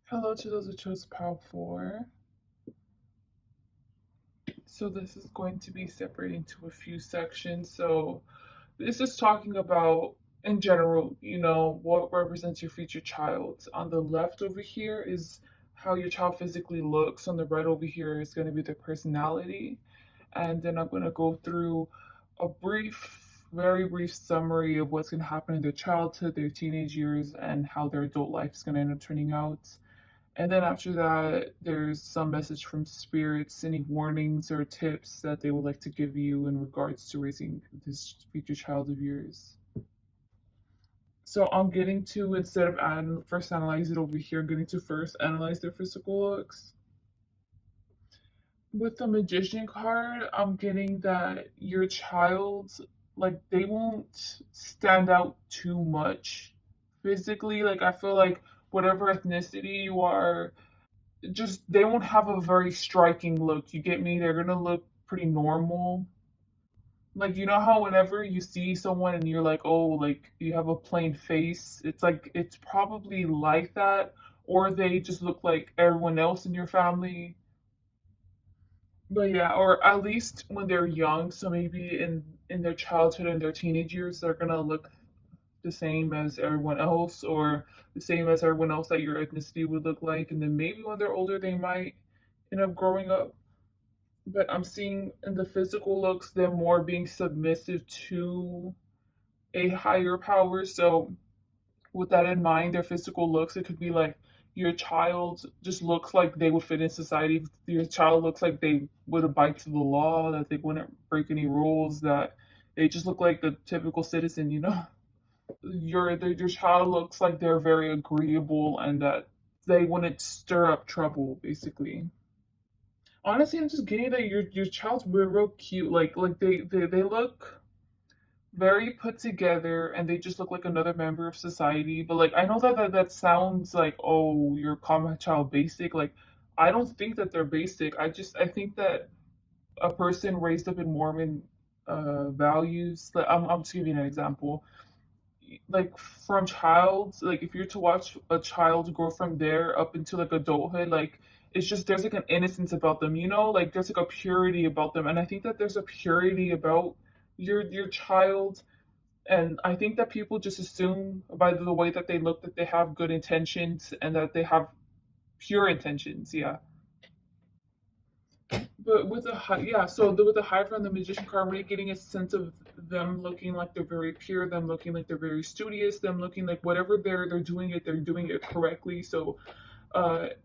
Hello to those who chose Pile 4. So this is going to be separated into a few sections. So this is talking about, in general, what represents your future child. On the left over here is how your child physically looks. On the right over here is going to be their personality. And then I'm going to go through a very brief summary of what's going to happen in their childhood, their teenage years, and how their adult life is going to end up turning out. And then after that, there's some message from spirits, any warnings or tips that they would like to give you in regards to raising this future child of yours. So I'm getting to, instead of first analyze it over here, I'm getting to first analyze their physical looks. With the magician card, I'm getting that your child, like, they won't stand out too much physically. Like, I feel like whatever ethnicity you are, just they won't have a very striking look. You get me? They're gonna look pretty normal. Like, you know how whenever you see someone and you're like, oh, like you have a plain face, it's like it's probably like that, or they just look like everyone else in your family. But yeah, or at least when they're young, so maybe in their childhood and their teenage years, they're gonna look the same as everyone else, or the same as everyone else that your ethnicity would look like. And then maybe when they're older, they might end up growing up. But I'm seeing in the physical looks, them more being submissive to a higher power. So, with that in mind, their physical looks, it could be like your child just looks like they would fit in society. Your child looks like they would abide to the law, that they wouldn't break any rules, that they just look like a typical citizen. Your child looks like they're very agreeable and that they wouldn't stir up trouble, basically. Honestly, I'm just getting that your child's real cute. Like they look very put together and they just look like another member of society. But like I know that sounds like, oh, you're calling my child basic. Like I don't think that they're basic. I think that a person raised up in Mormon values. Like I'm just giving an example. Like from child, like if you're to watch a child grow from there up into like adulthood, like it's just there's like an innocence about them, like there's like a purity about them. And I think that there's a purity about your child. And I think that people just assume by the way that they look that they have good intentions and that they have pure intentions. Yeah. But with the high, yeah, so with the high from the magician card, we're getting a sense of them looking like they're very pure, them looking like they're very studious, them looking like whatever they're doing it correctly. So,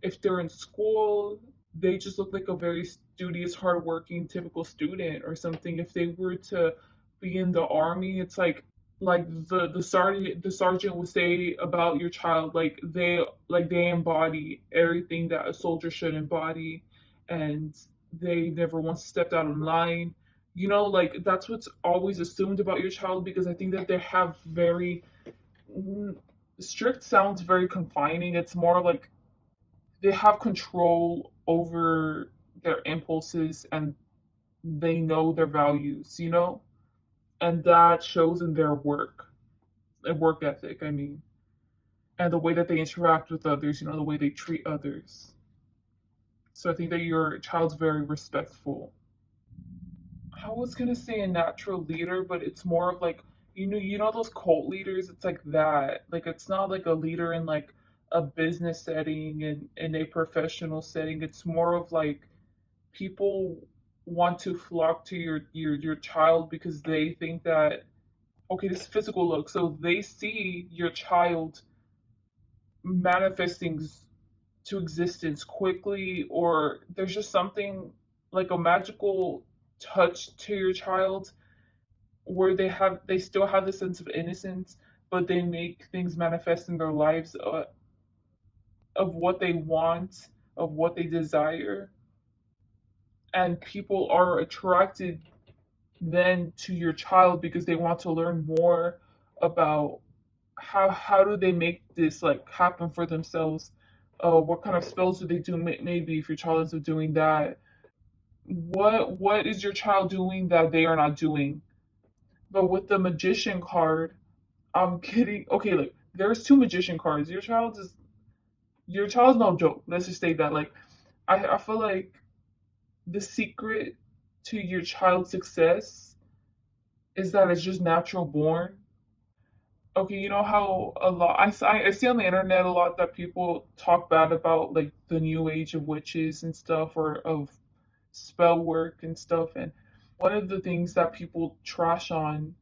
if they're in school, they just look like a very studious, hardworking, typical student or something. If they were to be in the army, it's like the sergeant would say about your child, like they embody everything that a soldier should embody, and they never once stepped out of line. Like that's what's always assumed about your child, because I think that they have very mm, strict sounds very confining. It's more like they have control over their impulses and they know their values, and that shows in their work ethic, I mean, and the way that they interact with others, the way they treat others. So I think that your child's very respectful. I was gonna say a natural leader, but it's more of like, you know those cult leaders. It's like that. Like it's not like a leader in like a business setting and in a professional setting. It's more of like people want to flock to your child because they think that, okay, this physical look. So they see your child manifesting to existence quickly, or there's just something like a magical touch to your child where they still have the sense of innocence, but they make things manifest in their lives, of what they want, of what they desire, and people are attracted then to your child because they want to learn more about how do they make this like happen for themselves. What kind of spells do they do? Maybe if your child is doing that, what is your child doing that they are not doing? But with the magician card, I'm kidding. Okay, like there's two magician cards. Your child is your child's no joke. Let's just say that. Like, I feel like the secret to your child's success is that it's just natural born. Okay, you know how a lot I see on the internet a lot that people talk bad about like the new age of witches and stuff, or of spell work and stuff. And one of the things that people trash on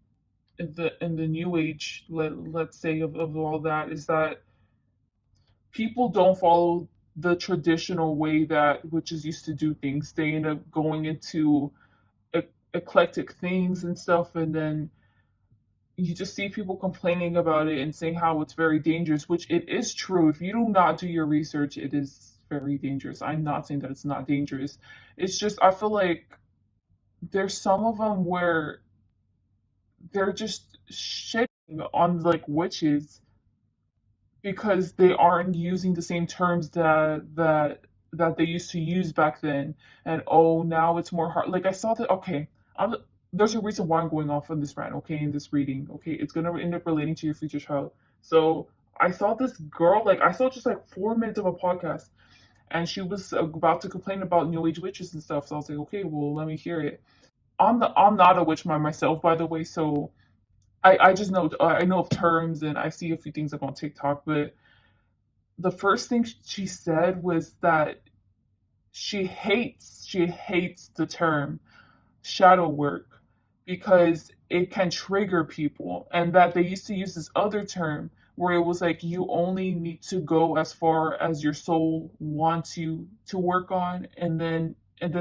in the new age, let's say, of all that, is that people don't follow the traditional way that witches used to do things. They end up going into eclectic things and stuff, and then you just see people complaining about it and saying how it's very dangerous, which it is true. If you do not do your research, it is very dangerous. I'm not saying that it's not dangerous. It's just I feel like there's some of them where they're just shitting on like witches because they aren't using the same terms that they used to use back then. And oh, now it's more hard. Like I saw that. Okay, I'm, there's a reason why I'm going off on this rant. Okay, in this reading. Okay, it's gonna end up relating to your future child. So I saw this girl. Like I saw just like 4 minutes of a podcast, and she was about to complain about new age witches and stuff. So I was like, okay, well, let me hear it. I'm not a witch myself, by the way. So I just know I know of terms and I see a few things up on TikTok, but the first thing she said was that she hates the term shadow work because it can trigger people, and that they used to use this other term where it was like you only need to go as far as your soul wants you to work on, and then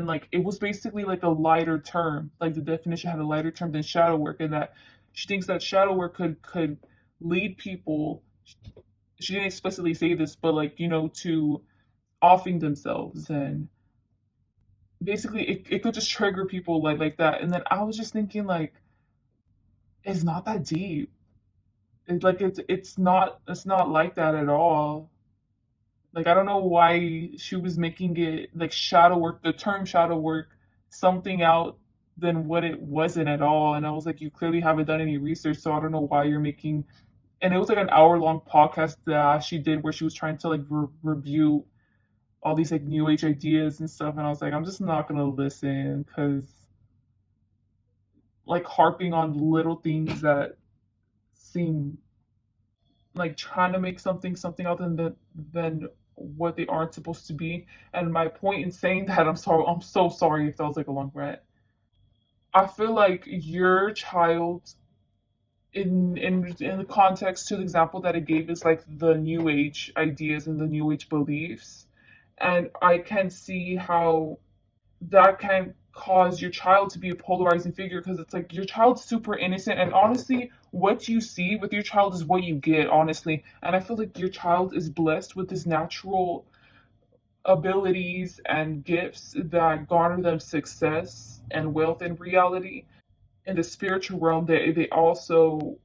like it was basically like a lighter term, like the definition had a lighter term than shadow work, and that she thinks that shadow work could lead people, she didn't explicitly say this, but like, you know, to offing themselves, and basically it could just trigger people like that. And then I was just thinking like it's not that deep. It's not like that at all. Like I don't know why she was making it like shadow work, the term shadow work, something out than what it wasn't at all. And I was like, you clearly haven't done any research, so I don't know why you're making. And it was like an hour long podcast that she did where she was trying to like review all these like new age ideas and stuff, and I was like, I'm just not gonna listen because like harping on little things that seem like trying to make something other than what they aren't supposed to be. And my point in saying that, I'm so sorry if that was like a long rant. I feel like your child in the context to the example that it gave is like the new age ideas and the new age beliefs, and I can see how that can cause your child to be a polarizing figure because it's like your child's super innocent, and honestly what you see with your child is what you get, honestly. And I feel like your child is blessed with this natural abilities and gifts that garner them success and wealth in reality. In the spiritual realm, they also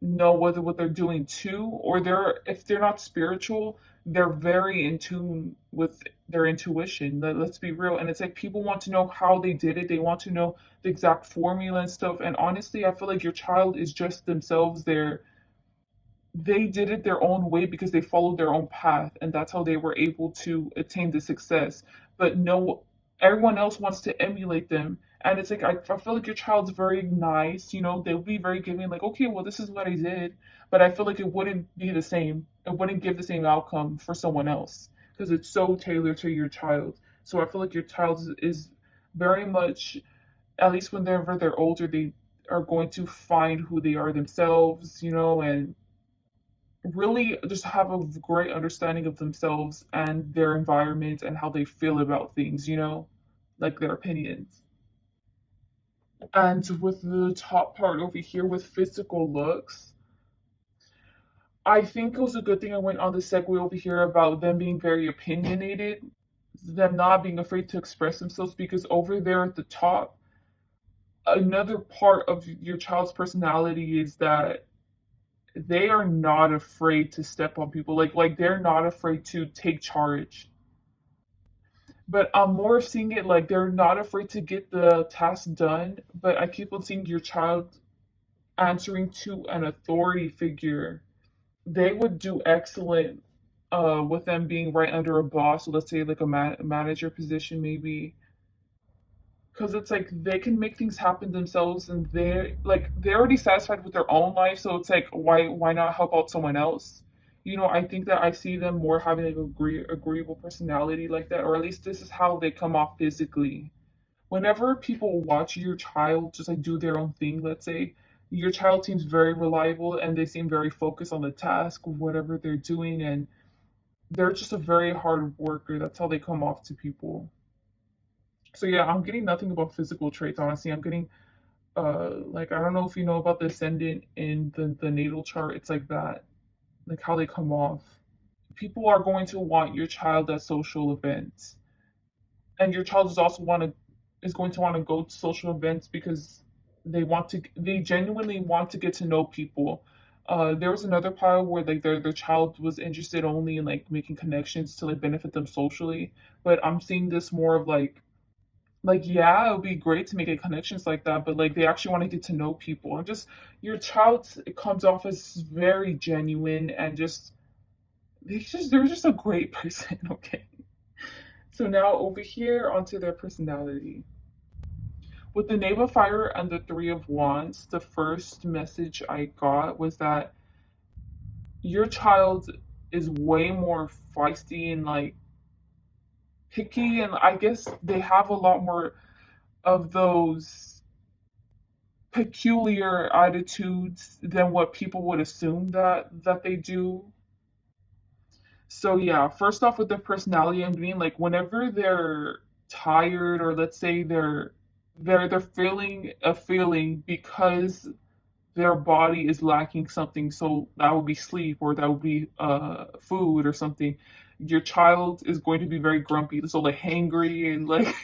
know whether what they're doing too, or they're, if they're not spiritual, they're very in tune with their intuition. Let's be real. And it's like people want to know how they did it, they want to know the exact formula and stuff. And honestly I feel like your child is just themselves. They did it their own way because they followed their own path, and that's how they were able to attain the success. But no, everyone else wants to emulate them. And it's like I feel like your child's very nice, you know, they'll be very giving, like, okay, well, this is what I did. But I feel like it wouldn't be the same, it wouldn't give the same outcome for someone else because it's so tailored to your child. So I feel like your child is very much, at least whenever they're older, they are going to find who they are themselves, you know, and really just have a great understanding of themselves and their environment and how they feel about things, you know, like their opinions. And with the top part over here with physical looks, I think it was a good thing I went on the segue over here about them being very opinionated, them not being afraid to express themselves, because over there at the top, another part of your child's personality is that they are not afraid to step on people. Like they're not afraid to take charge. But I'm more seeing it like they're not afraid to get the task done. But I keep on seeing your child answering to an authority figure. They would do excellent. with them being right under a boss, so let's say like a manager position maybe, because it's like they can make things happen themselves, and they're already satisfied with their own life, so it's like why not help out someone else. I think that I see them more having like agreeable personality like that, or at least this is how they come off physically. Whenever people watch your child just like do their own thing, let's say, your child seems very reliable and they seem very focused on the task of whatever they're doing, and they're just a very hard worker. That's how they come off to people. So yeah, I'm getting nothing about physical traits, honestly. I'm getting like, I don't know if you know about the ascendant in the natal chart. It's like that, like how they come off. People are going to want your child at social events, and your child is going to want to go to social events because they genuinely want to get to know people. There was another pile where like their child was interested only in like making connections to like benefit them socially, but I'm seeing this more of like yeah, it would be great to make a connections like that, but like they actually want to get to know people. And just your child, it comes off as very genuine, and just they're just a great person. Okay, so now over here onto their personality. With the Knave of Fire and the Three of Wands, the first message I got was that your child is way more feisty and like picky, and I guess they have a lot more of those peculiar attitudes than what people would assume that they do. So yeah, first off with their personality, I'm being like whenever they're tired, or let's say they're feeling a feeling because their body is lacking something, so that would be sleep, or that would be food or something. Your child is going to be very grumpy, so like hangry and like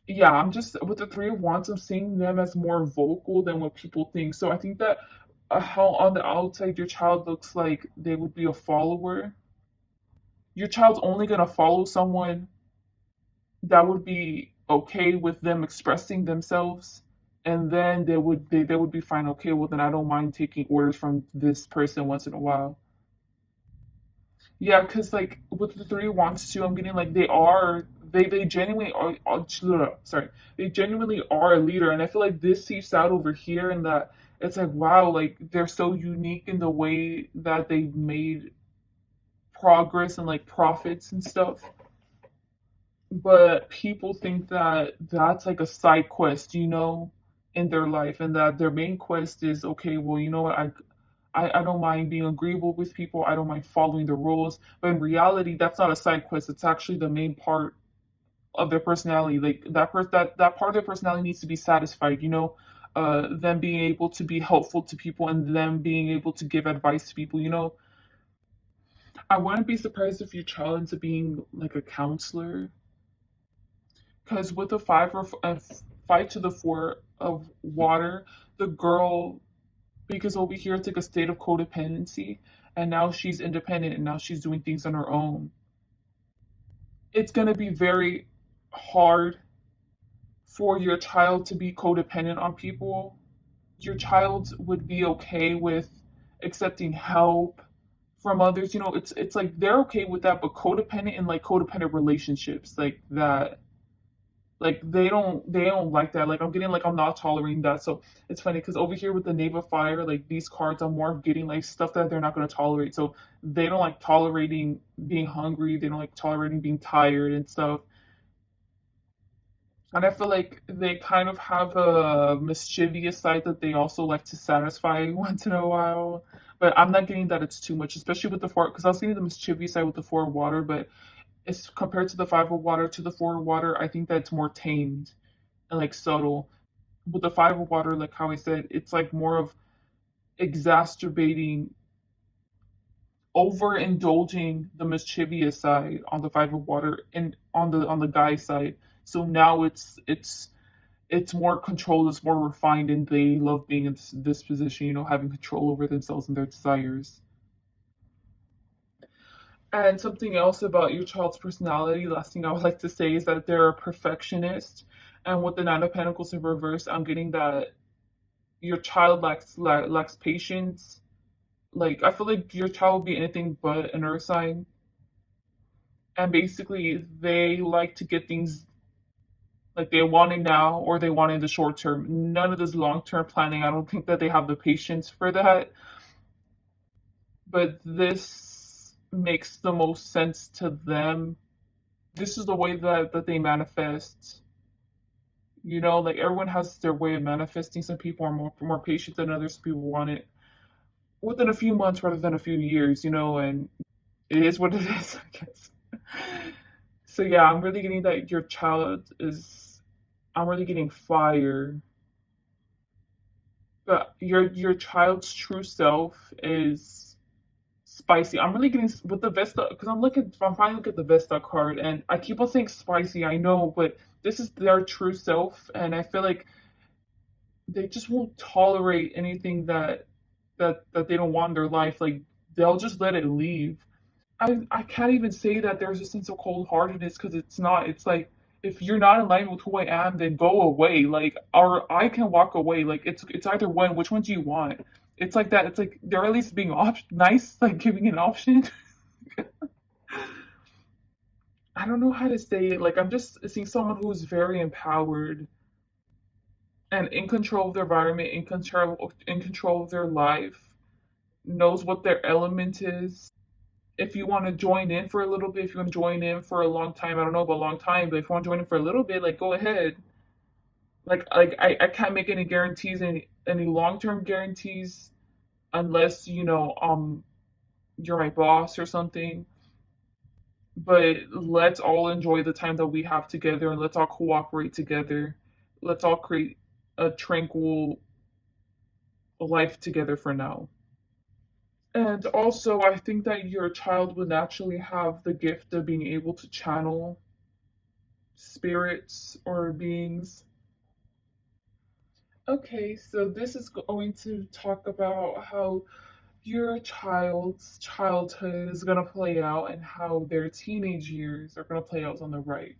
yeah, I'm just with the Three of Wands, I'm seeing them as more vocal than what people think. So I think that how on the outside your child looks like they would be a follower. Your child's only gonna follow someone that would be okay with them expressing themselves, and then they would be fine. Okay, well then I don't mind taking orders from this person once in a while. Yeah, because like with the Three of Wands too, I'm getting like they genuinely sorry, they genuinely are a leader, and I feel like this seeps out over here, and that it's like wow, like they're so unique in the way that they've made progress and like profits and stuff. But people think that that's like a side quest, in their life, and that their main quest is okay. Well, you know what, I don't mind being agreeable with people. I don't mind following the rules. But in reality, that's not a side quest. It's actually the main part of their personality. Like that part of their personality needs to be satisfied. Them being able to be helpful to people, and them being able to give advice to people. I wouldn't be surprised if your child ends up being like a counselor, because with the five to the four of water, the girl, because over here it's like a state of codependency, and now she's independent and now she's doing things on her own. It's going to be very hard for your child to be codependent on people. Your child would be okay with accepting help from others. It's like they're okay with that, but codependent in like codependent relationships like that, like they don't like that. Like I'm getting like I'm not tolerating that. So it's funny because over here with the Knave of Fire, like these cards, I'm more getting like stuff that they're not going to tolerate. So they don't like tolerating being hungry, they don't like tolerating being tired and stuff. And I feel like they kind of have a mischievous side that they also like to satisfy once in a while. But I'm not getting that it's too much, especially with the four, because I was getting the mischievous side with the four of water, but it's compared to the five of water to the four of water, I think that's more tamed and like subtle. With the five of water, like how I said, it's like more of exacerbating, overindulging the mischievous side on the five of water and on the guy side. So now it's more controlled, it's more refined, and they love being in this position, having control over themselves and their desires. And something else about your child's personality, last thing I would like to say, is that they're a perfectionist. And with the Nine of Pentacles in reverse, I'm getting that your child lacks patience, Like, I feel like your child will be anything but an earth sign. And basically, they like to get things like they want it now or they want it in the short term. None of this long term planning. I don't think that they have the patience for that. But this makes the most sense to them. This is the way that they manifest. You know, like everyone has their way of manifesting. Some people are more patient than others. Some people want it within a few months rather than a few years, you know, and it is what it is, I guess. So yeah, I'm really getting that your child is I'm really getting fire. But your child's true self is spicy. I'm really getting with the Vesta because I'm finally looking at the Vesta card and I keep on saying spicy, I know, but this is their true self and I feel like they just won't tolerate anything that they don't want in their life. Like they'll just let it leave. I can't even say that there's a sense of cold heartedness because it's not. It's like if you're not in line with who I am, then go away. Like or I can walk away. Like it's either one. Which one do you want? It's like that. It's like they're at least being nice, like giving an option. I don't know how to say it. Like I'm just seeing someone who's very empowered and in control of their environment, in control of their life, knows what their element is. If you want to join in for a little bit, if you want to join in for a long time, I don't know about a long time, but if you want to join in for a little bit, like go ahead. I can't make any guarantees, any long term guarantees, unless you're my boss or something. But let's all enjoy the time that we have together, and let's all cooperate together. Let's all create a tranquil life together for now. And also, I think that your child would naturally have the gift of being able to channel spirits or beings. Okay, so this is going to talk about how your child's childhood is going to play out and how their teenage years are going to play out on the right.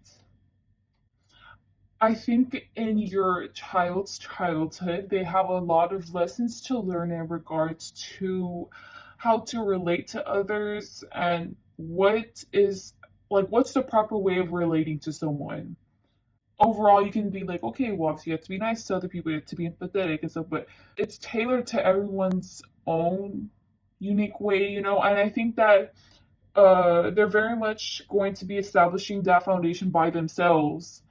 I think in your child's childhood, they have a lot of lessons to learn in regards to how to relate to others and what's the proper way of relating to someone. Overall, you can be like, okay, well, obviously you have to be nice to other people, you have to be empathetic and stuff, but it's tailored to everyone's own unique way, you know. And I think that they're very much going to be establishing that foundation by themselves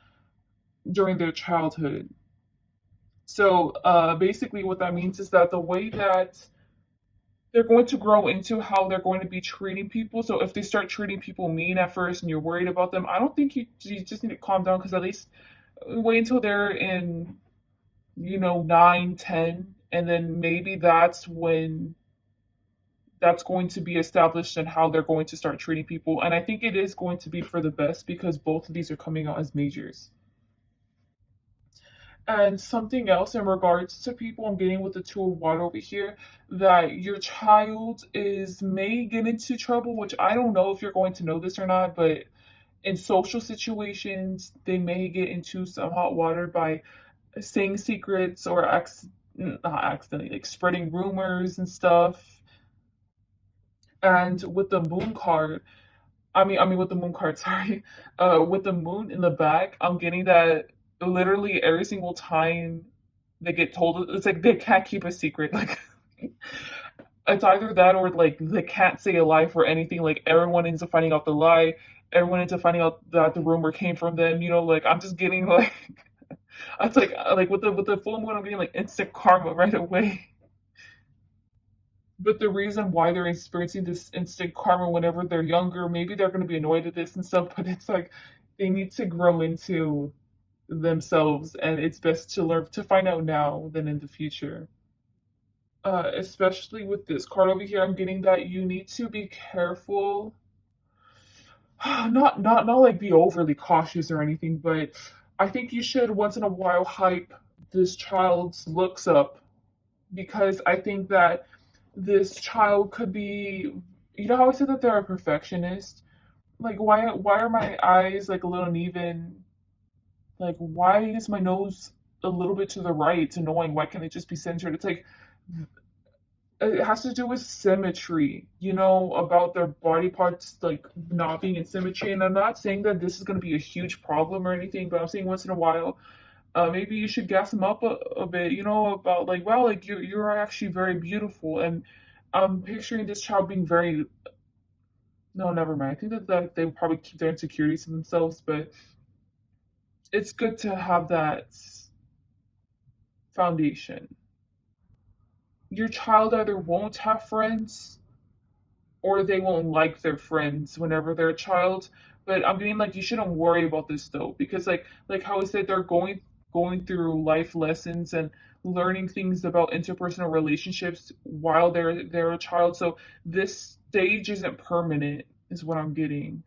during their childhood. So basically, what that means is that the way that they're going to grow into how they're going to be treating people. So if they start treating people mean at first and you're worried about them, I don't think you just need to calm down because at least wait until they're in, 9, 10, and then maybe that's when that's going to be established and how they're going to start treating people. And I think it is going to be for the best because both of these are coming out as majors. And something else in regards to people, I'm getting with the two of water over here, that your child is may get into trouble, which I don't know if you're going to know this or not, but in social situations, they may get into some hot water by saying secrets or not accidentally, like spreading rumors and stuff. And with the moon card, I mean with the moon card, sorry, with the moon in the back, I'm getting that literally every single time they get told, it's like they can't keep a secret. Like it's either that or like they can't say a lie for anything. Like everyone ends up finding out the lie. Everyone ends up finding out that the rumor came from them. You know, like I'm just getting like it's like with the full moon, I'm getting like instant karma right away. But the reason why they're experiencing this instant karma whenever they're younger, maybe they're going to be annoyed at this and stuff, but it's like they need to grow into themselves, and it's best to learn to find out now than in the future. Especially with this card over here, I'm getting that you need to be careful, not like be overly cautious or anything, but I think you should once in a while hype this child's looks up because I think that this child could be, you know how I said that they're a perfectionist? Like why are my eyes like a little uneven? Like why is my nose a little bit to the right? It's annoying. Why can't it just be centered? It's like it has to do with symmetry, about their body parts like not being in symmetry. And I'm not saying that this is going to be a huge problem or anything, but I'm saying once in a while, maybe you should gas them up a bit, about like, wow, like you're actually very beautiful. And I'm picturing this child being very, no, never mind. I think that they would probably keep their insecurities to themselves, but it's good to have that foundation. Your child either won't have friends or they won't like their friends whenever they're a child. But I'm getting like you shouldn't worry about this though, because like how I said, they're going through life lessons and learning things about interpersonal relationships while they're a child. So this stage isn't permanent, is what I'm getting.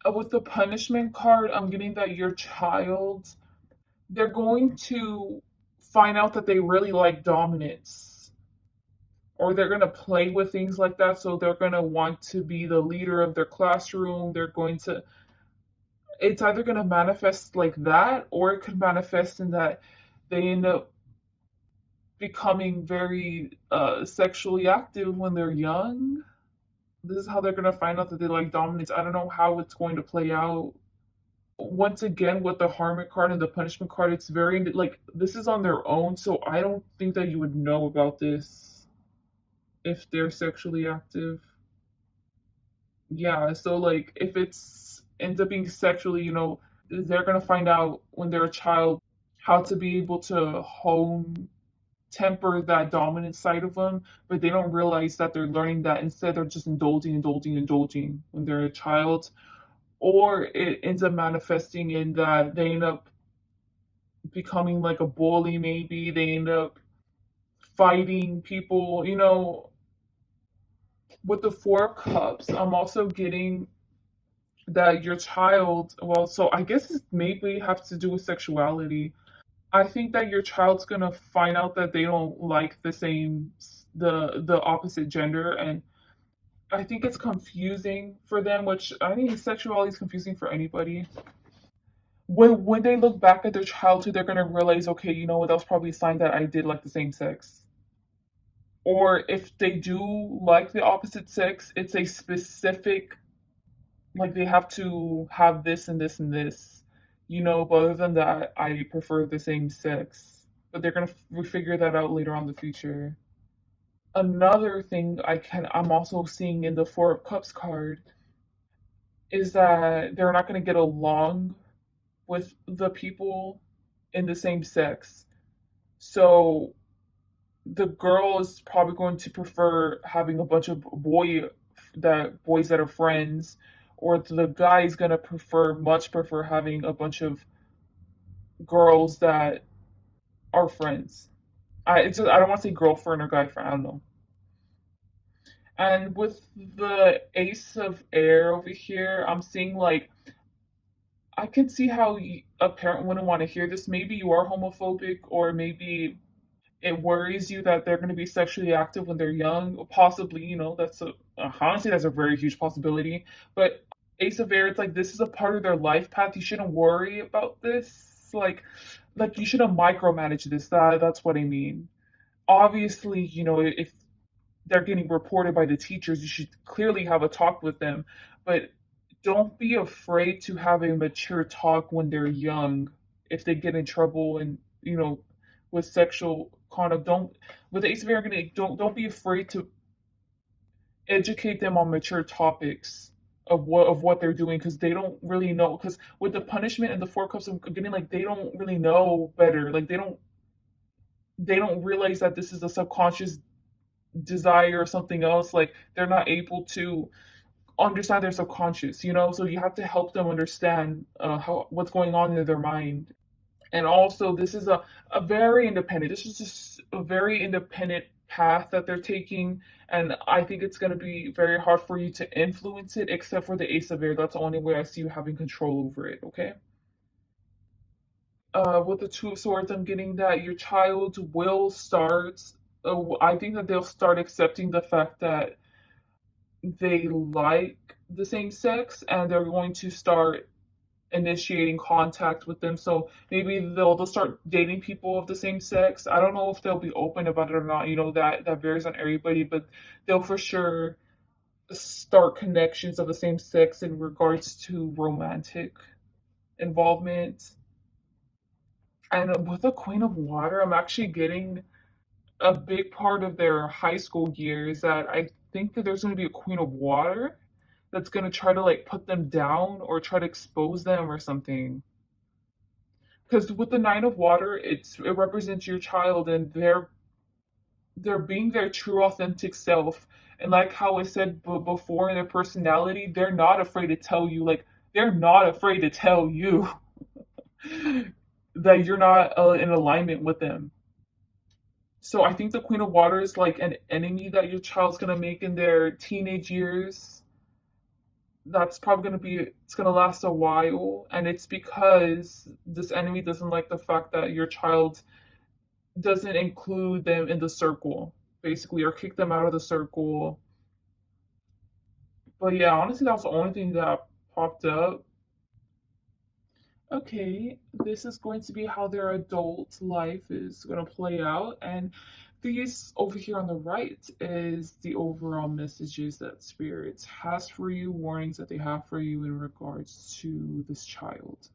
With the punishment card, I'm getting that your child, they're going to find out that they really like dominance, or they're going to play with things like that. So they're going to want to be the leader of their classroom. It's either going to manifest like that, or it could manifest in that they end up becoming very sexually active when they're young. This is how they're going to find out that they like dominance. I don't know how it's going to play out. Once again, with the Harmony card and the punishment card, it's very like this is on their own. So I don't think that you would know about this if they're sexually active. Yeah, so like if it's ends up being sexually, they're gonna find out when they're a child how to be able to hone temper that dominant side of them, but they don't realize that they're learning that. Instead they're just indulging when they're a child. Or it ends up manifesting in that they end up becoming like a bully, maybe they end up fighting people, with the Four Cups. I'm also getting that your child, well, so I guess it maybe have to do with sexuality. I think that your child's gonna find out that they don't like the opposite gender, and I think it's confusing for them, which I think sexuality is confusing for anybody. When they look back at their childhood, they're gonna realize, okay, you know what, that was probably a sign that I did like the same sex. Or if they do like the opposite sex, it's a specific, like they have to have this and this and this, but other than that, I prefer the same sex. But they're gonna figure that out later on in the future. Another thing I'm also seeing in the Four of Cups card is that they're not gonna get along with the people in the same sex. So the girl is probably going to prefer having a bunch of boys that are friends, or the guy is gonna much prefer having a bunch of girls that are friends. I don't want to say girlfriend or guy friend. I don't know. And with the Ace of Air over here, I'm seeing like I can see how a parent wouldn't want to hear this. Maybe you are homophobic, or maybe it worries you that they're going to be sexually active when they're young. Possibly, honestly, that's a very huge possibility. But Ace of Air, it's like this is a part of their life path. You shouldn't worry about this. Like you shouldn't micromanage this. That's what I mean. Obviously, if they're getting reported by the teachers, you should clearly have a talk with them. But don't be afraid to have a mature talk when they're young. If they get in trouble and with sexual conduct, don't with the Ace of Air, don't be afraid to educate them on mature topics of what they're doing, because they don't really know. Because with the punishment and the Four Cups, I'm getting like they don't really know better. Like they don't realize that this is a subconscious desire or something else. Like they're not able to understand their subconscious, so you have to help them understand how what's going on in their mind. And also this is a very independent, this is just a very independent path that they're taking, and I think it's going to be very hard for you to influence it, except for the Ace of Air. That's the only way I see you having control over it. Okay. With the Two of Swords, I'm getting that your child will start, I think that they'll start accepting the fact that they like the same sex, and they're going to start initiating contact with them. So maybe they'll start dating people of the same sex. I don't know if they'll be open about it or not. That varies on everybody, but they'll for sure start connections of the same sex in regards to romantic involvement. And with the Queen of Water, I'm actually getting a big part of their high school years that I think that there's going to be a Queen of Water that's going to try to like put them down or try to expose them or something. Because with the Nine of Water, it represents your child and they're being their true authentic self. And like how I said before, in their personality, they're not afraid to tell you, like they're not afraid to tell you that you're not in alignment with them. So I think the Queen of Water is like an enemy that your child's gonna make in their teenage years. That's probably it's gonna last a while, and it's because this enemy doesn't like the fact that your child doesn't include them in the circle, basically, or kick them out of the circle. But yeah, honestly, that was the only thing that popped up. Okay, this is going to be how their adult life is going to play out. And these over here on the right is the overall messages that Spirits has for you, warnings that they have for you in regards to this child.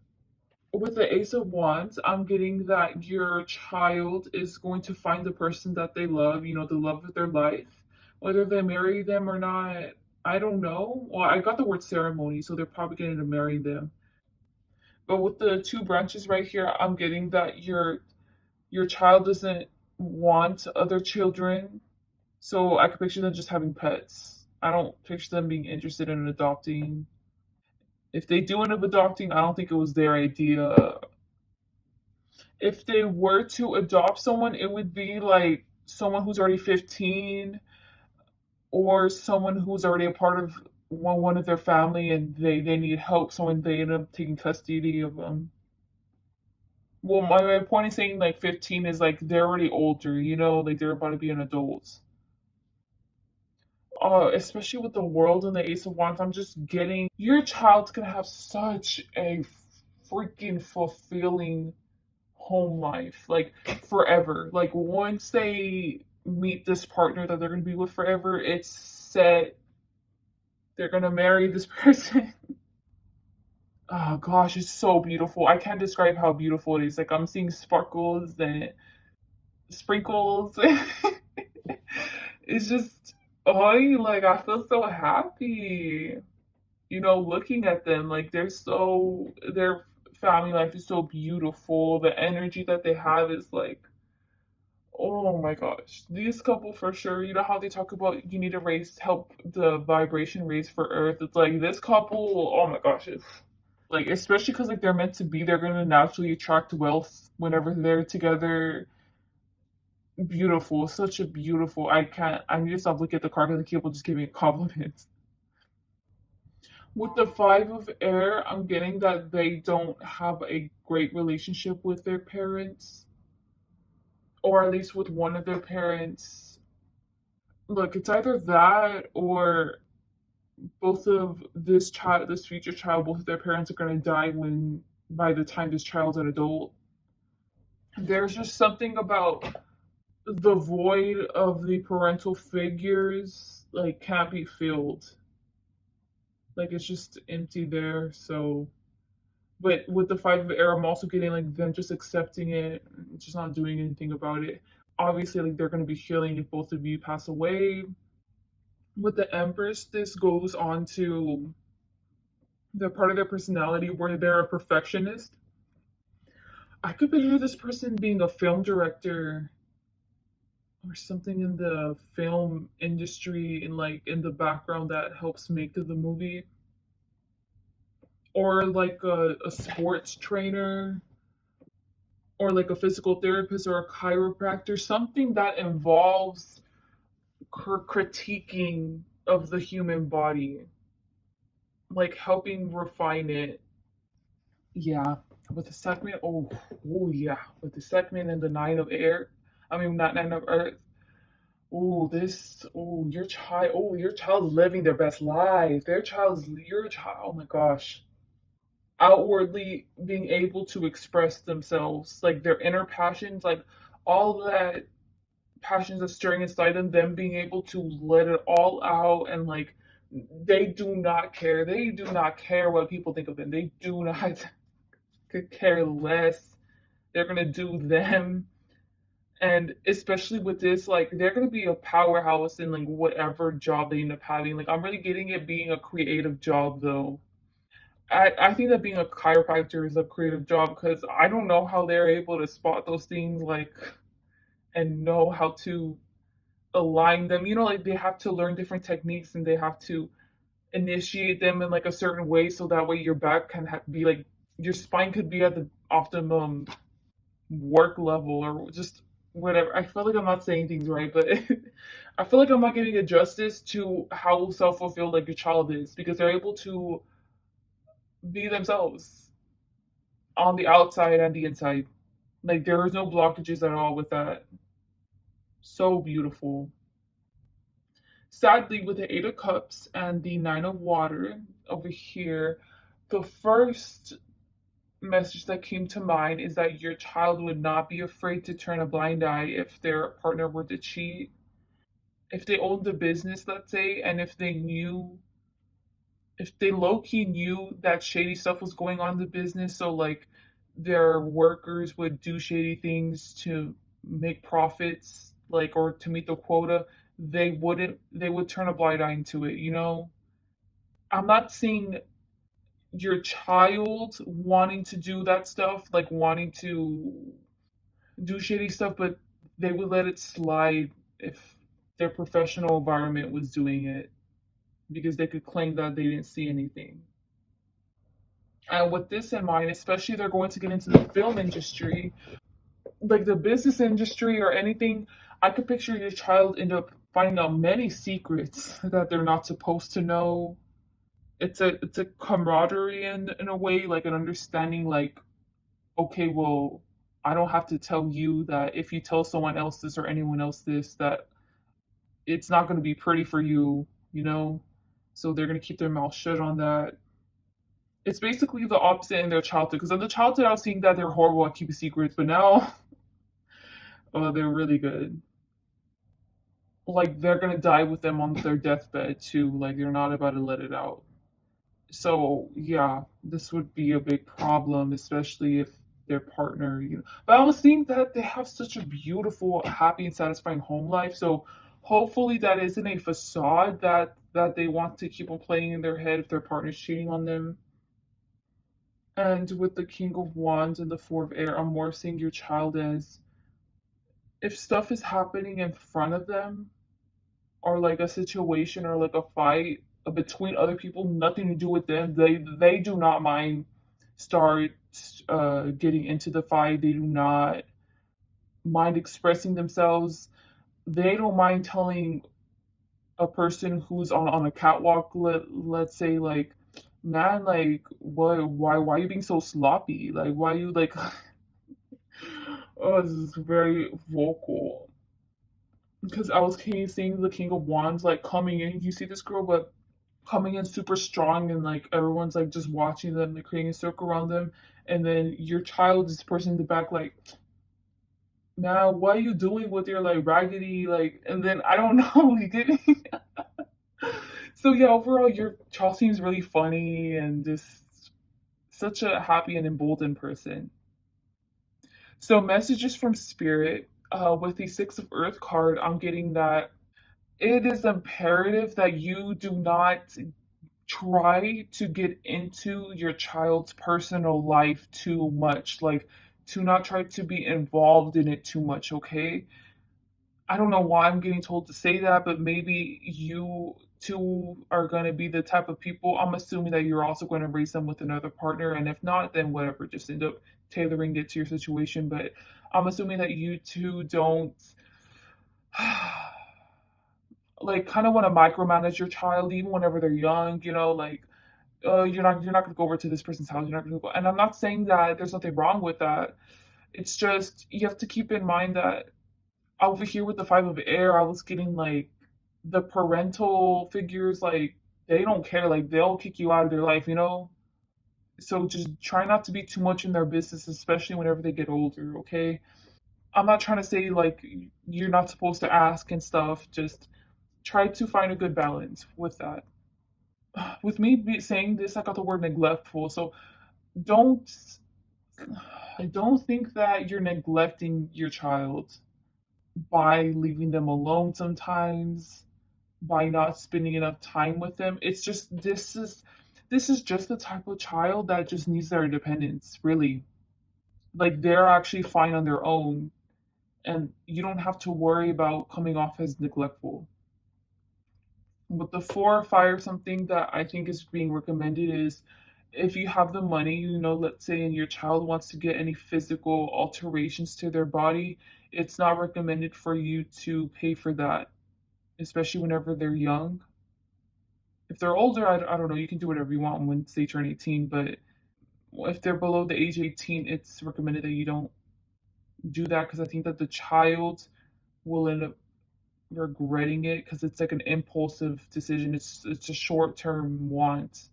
With the Ace of Wands, I'm getting that your child is going to find the person that they love, the love of their life. Whether they marry them or not, I don't know. Well, I got the word ceremony, so they're probably going to marry them. But with the two branches right here, I'm getting that your child doesn't want other children. So I could picture them just having pets. I don't picture them being interested in adopting. If they do end up adopting, I don't think it was their idea. If they were to adopt someone, it would be like someone who's already 15 or someone who's already a part of one of their family and they need help, so when they end up taking custody of them. Well, my point is saying like 15 is like they're already older, like they're about to be an adult. Especially with the world and the Ace of Wands, I'm just getting your child's gonna have such a freaking fulfilling home life, like forever. Like once they meet this partner that they're gonna be with forever, it's set. They're gonna marry this person. Oh gosh, it's so beautiful. I can't describe how beautiful it is. Like I'm seeing sparkles and sprinkles. It's just like I feel so happy, looking at them. Like their family life is so beautiful. The energy that they have is like, oh my gosh. These couple for sure, you know how they talk about you need to help the vibration raise for Earth. It's like this couple, oh my gosh, it's like especially because like they're meant to be, they're gonna naturally attract wealth whenever they're together. Beautiful, such a beautiful. I need to stop looking at the card and the people just giving compliments. With the Five of Air, I'm getting that they don't have a great relationship with their parents, or at least with one of their parents. Look, it's either that or both of this future child, both of their parents are going to die by the time this child's an adult. There's just something about the void of the parental figures, like, can't be filled. Like, it's just empty there. So, but with the Five of Air, I'm also getting like them just accepting it, just not doing anything about it. Obviously, like they're going to be healing if both of you pass away. With the Empress, this goes on to the part of their personality where they're a perfectionist. I could picture this person being a film director or something in the film industry, in like in the background that helps make the movie, or like a sports trainer, or like a physical therapist or a chiropractor, something that involves critiquing of the human body, like helping refine it. Yeah, with the segment, yeah, with the segment and the Nine of Air, I mean not Nine of Earth. Your child living their best life. Your child. Oh my gosh. outwardly being able to express themselves, like their inner passions, like all that passions that's stirring inside them being able to let it all out, and like they do not care. They do not care what people think of them. They do not could care less. They're gonna do them. And especially with this, like they're gonna be a powerhouse in like whatever job they end up having. Like I'm really getting it being a creative job though. I think that being a chiropractor is a creative job because I don't know how they're able to spot those things like and know how to align them. You know, like they have to learn different techniques and they have to initiate them in like a certain way so that way your back can be like your spine could be at the optimum work level or just whatever. I feel like I'm not saying things right, but I feel like I'm not giving it justice to how self fulfilled like your child is because they're able to be themselves on the outside and the inside. Like there is no blockages at all with that. So beautiful. Sadly, with the Eight of Cups and the Nine of Water over here, the first message that came to mind is that your child would not be afraid to turn a blind eye if their partner were to cheat. If they owned a business, let's say, and if they low key knew that shady stuff was going on in the business, so like their workers would do shady things to make profits, like or to meet the quota, they would turn a blind eye into it, you know? I'm not seeing your child wanting to do that stuff, like wanting to do shady stuff, but they would let it slide if their professional environment was doing it because they could claim that they didn't see anything. And with this in mind, especially they're going to get into the film industry, like the business industry or anything, I could picture your child end up finding out many secrets that they're not supposed to know. It's a camaraderie in a way, like an understanding like, okay, well, I don't have to tell you that if you tell someone else this or anyone else this, that it's not gonna be pretty for you, you know? So they're gonna keep their mouth shut on that. It's basically the opposite in their childhood. Because in the childhood, I was seeing that they're horrible at keeping secrets, but now, oh, they're really good. Like they're gonna die with them on their deathbed too. Like they're not about to let it out. So yeah, this would be a big problem, especially if their partner. You know. But I was seeing that they have such a beautiful, happy, and satisfying home life. So hopefully that isn't a facade that they want to keep on playing in their head if their partner's cheating on them. And with the King of Wands and the Four of Air, I'm more seeing your child as if stuff is happening in front of them, or like a situation or like a fight between other people, nothing to do with them. They do not mind start getting into the fight. They do not mind expressing themselves. They don't mind telling a person who's on a catwalk, let's say like, man, like why are you being so sloppy? Like why are you like oh, this is very vocal. Because I was seeing the King of Wands like coming in. You see this girl, but coming in super strong, and like everyone's like just watching them, like creating a circle around them, and then your child is the person in the back, like, now what are you doing with your like raggedy like? And then I don't know, you get me? So yeah, overall, your child seems really funny and just such a happy and emboldened person. So messages from spirit. With the Six of Earth card, I'm getting that it is imperative that you do not try to get into your child's personal life too much. Like, to not try to be involved in it too much, okay? I don't know why I'm getting told to say that, but maybe you two are going to be the type of people. I'm assuming that you're also going to raise them with another partner. And if not, then whatever, just end up tailoring it to your situation. But I'm assuming that you two don't like kind of want to micromanage your child even whenever they're young, you know, like you're not gonna go over to this person's house, you're not gonna go, and I'm not saying that there's nothing wrong with that. It's just you have to keep in mind that over here with the Five of Air, I was getting like the parental figures, like they don't care, like they'll kick you out of their life, you know? So just try not to be too much in their business, especially whenever they get older, okay? I'm not trying to say like you're not supposed to ask and stuff. Just try to find a good balance with that. With me saying this, I got the word neglectful. So don't don't think that you're neglecting your child by leaving them alone sometimes, by not spending enough time with them. It's just this is just the type of child that just needs their independence, really. Like they're actually fine on their own and you don't have to worry about coming off as neglectful. With the four or fire, something that I think is being recommended is if you have the money, let's say, and your child wants to get any physical alterations to their body, it's not recommended for you to pay for that, especially whenever they're young. If they're older, I don't know, you can do whatever you want once they turn 18, but if they're below the age 18, it's recommended that you don't do that because I think that the child will end up regretting it because it's like an impulsive decision. It's a short term want.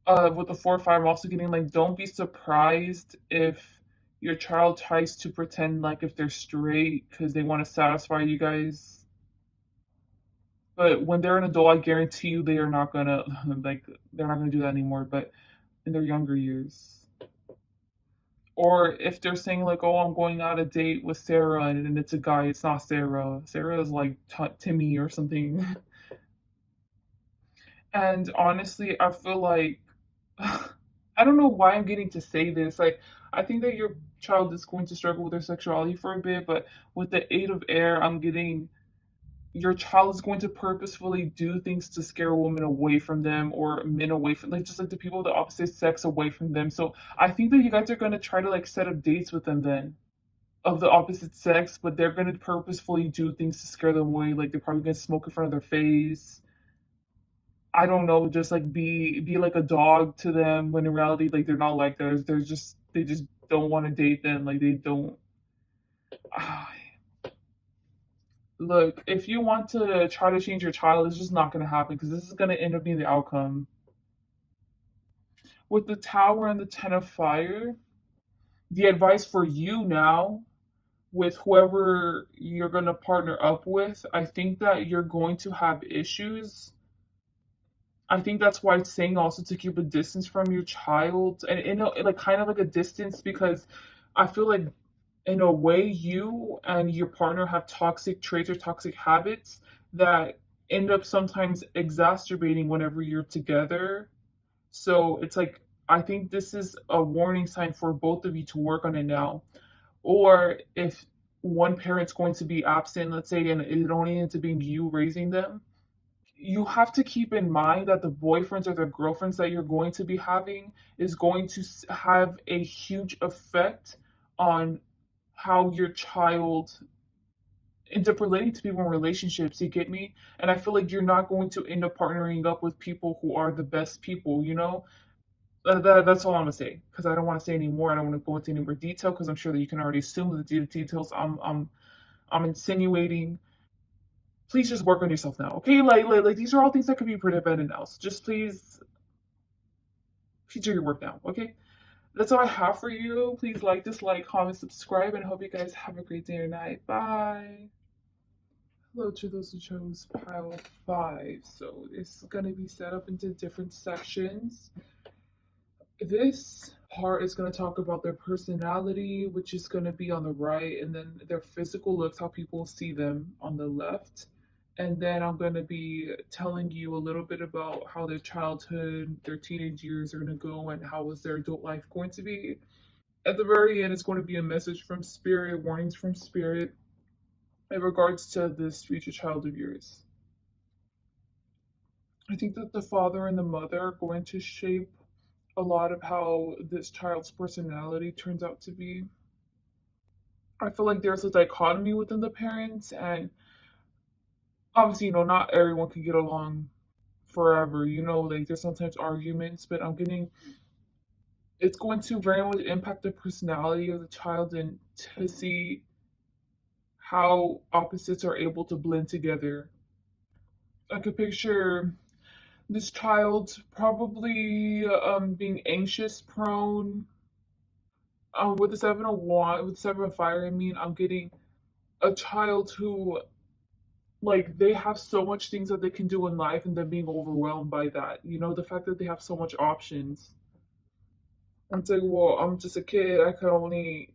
With the 4 or 5, I'm also getting like don't be surprised if your child tries to pretend like if they're straight because they want to satisfy you guys. But when they're an adult, I guarantee you they are not gonna like they're not gonna do that anymore. But in their younger years, or if they're saying like, "Oh, I'm going out a date with Sarah," and it's a guy, it's not Sarah. Sarah is like Timmy or something. And honestly, I feel like I don't know why I'm getting to say this. Like, I think that your child is going to struggle with their sexuality for a bit, but with the 8 of air, I'm getting your child is going to purposefully do things to scare women away from them or men away from like just like the people of the opposite sex away from them. So I think that you guys are gonna try to like set up dates with them then of the opposite sex, but they're gonna purposefully do things to scare them away. Like they're probably gonna smoke in front of their face. I don't know, just like be like a dog to them when in reality like they're not like that. They just don't want to date them. Like they don't. Ah, look, if you want to try to change your child, it's just not going to happen because this is going to end up being the outcome. With the Tower and the Ten of Fire, the advice for you now with whoever you're going to partner up with, I think that you're going to have issues. I think that's why it's saying also to keep a distance from your child and like kind of like a distance because I feel like in a way you and your partner have toxic traits or toxic habits that end up sometimes exacerbating whenever you're together. So it's like I think this is a warning sign for both of you to work on it now. Or if one parent's going to be absent, let's say, and it only ends up being you raising them, you have to keep in mind that the boyfriends or the girlfriends that you're going to be having is going to have a huge effect on how your child ends up relating to people in relationships. You get me? And I feel like you're not going to end up partnering up with people who are the best people, you know? That's all I'm gonna say because I don't want to say any more. I don't want to go into any more detail because I'm sure that you can already assume the details I'm insinuating. Please just work on yourself now, okay? Like these are all things that could be prevented now. So just please do your work now, okay? That's all I have for you. Please like, dislike, comment, subscribe, and I hope you guys have a great day or night. Bye. Hello to those who chose pile 5. So it's gonna be set up into different sections. This part is going to talk about their personality, which is going to be on the right, and then their physical looks, how people see them on the left. And then I'm going to be telling you a little bit about how their childhood, their teenage years are going to go, and how is their adult life going to be. At the very end, it's going to be a message from Spirit, warnings from Spirit in regards to this future child of yours. I think that the father and the mother are going to shape a lot of how this child's personality turns out to be. I feel like there's a dichotomy within the parents, and obviously, not everyone can get along forever. Like there's sometimes arguments, but I'm getting it's going to very much impact the personality of the child and to see how opposites are able to blend together. I could picture This child probably being anxious prone. With the seven of wand, with seven of fire, I mean, I'm getting a child who, like, they have so much things that they can do in life, and they're being overwhelmed by that. You know, the fact that they have so much options. I'm saying, well, I'm just a kid. I can only,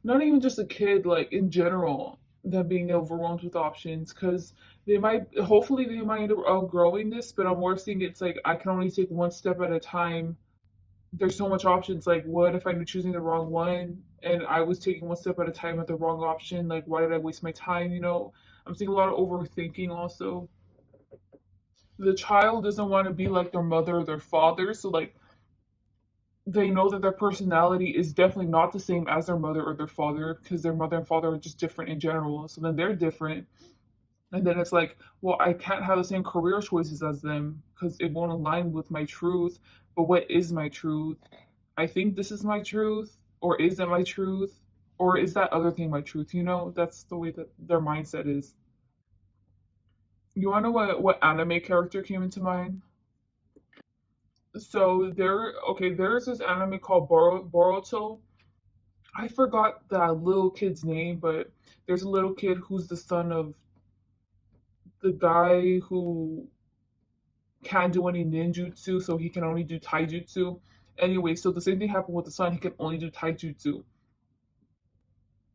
not even just a kid, like in general, them being overwhelmed with options, because they might, hopefully, they might end up outgrowing this, but I'm more seeing it's like I can only take one step at a time. There's so much options. Like, what if I'm choosing the wrong one and I was taking one step at a time at the wrong option? Like, why did I waste my time? You know, I'm seeing a lot of overthinking also. The child doesn't want to be like their mother or their father, so like they know that their personality is definitely not the same as their mother or their father because their mother and father are just different in general. So then they're different. And then it's like, well, I can't have the same career choices as them because it won't align with my truth. But what is my truth? I think this is my truth, or is it my truth? Or is that other thing my truth? You know, that's the way that their mindset is. You wanna know what anime character came into mind? So there's this anime called Boruto. I forgot that little kid's name, but there's a little kid who's the son of the guy who can't do any ninjutsu, so he can only do taijutsu. Anyway, so the same thing happened with the son. He can only do taijutsu,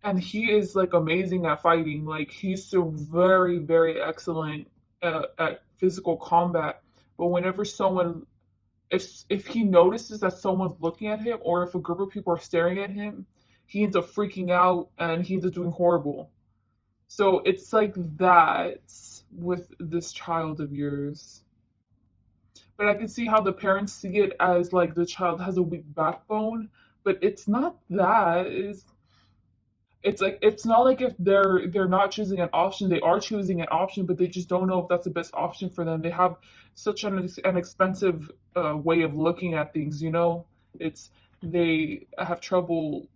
and he is like amazing at fighting. Like he's so very, very excellent at physical combat. But whenever someone, if he notices that someone's looking at him, or if a group of people are staring at him, he ends up freaking out and he ends up doing horrible. So it's like that with this child of yours. But I can see how the parents see it as like the child has a weak backbone, but it's not that. It's like it's not like if they're not choosing an option, they are choosing an option, but they just don't know if that's the best option for them. They have such an expensive way of looking at things, you know. It's they have trouble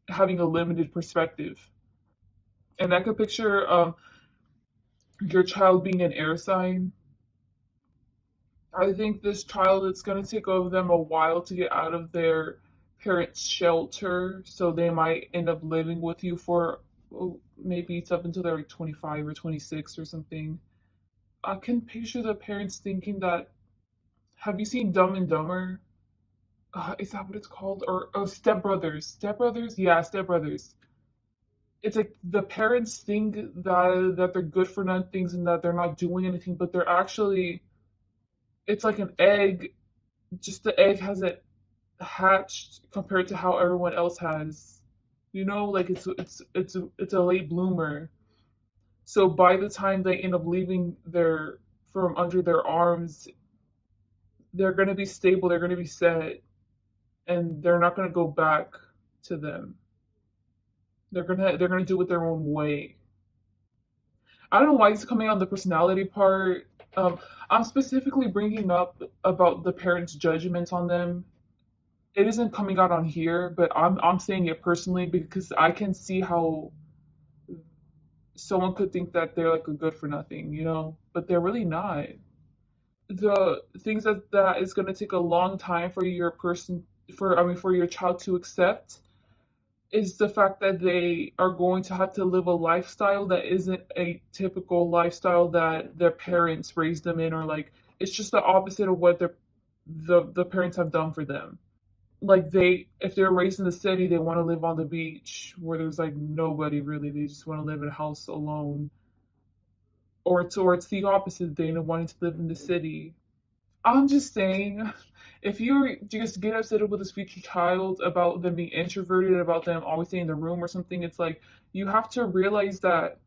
having a limited perspective, and I could picture your child being an air sign. I think this child, it's going to take over them a while to get out of their parents' shelter, so they might end up living with you for, well, maybe it's up until they're like 25 or 26 or something. I can picture the parents thinking that. Have you seen Dumb and Dumber? Is that what it's called? Or oh, Step Brothers? Step Brothers? Yeah, Step Brothers. It's like the parents think that they're good for nothings and that they're not doing anything, but they're actually. It's like an egg. Just the egg hasn't hatched compared to how everyone else has. You know, like it's a late bloomer. So by the time they end up leaving their from under their arms, they're gonna be stable, they're gonna be set, and they're not gonna go back to them. They're gonna do it their own way. I don't know why it's coming on the personality part. I'm specifically bringing up about the parents' judgments on them. It isn't coming out on here, but I'm saying it personally because I can see how someone could think that they're like a good for nothing, you know, but they're really not. The things that is going to take a long time for your person for I mean for your child to accept is the fact that they are going to have to live a lifestyle that isn't a typical lifestyle that their parents raised them in, or like it's just the opposite of what the parents have done for them. Like they, if they're raised in the city, they want to live on the beach where there's like nobody really. They just want to live in a house alone. Or it's the opposite. They wanting to live in the city. I'm just saying, if you just get upset with this future child about them being introverted, about them always staying in the room or something, it's like you have to realize that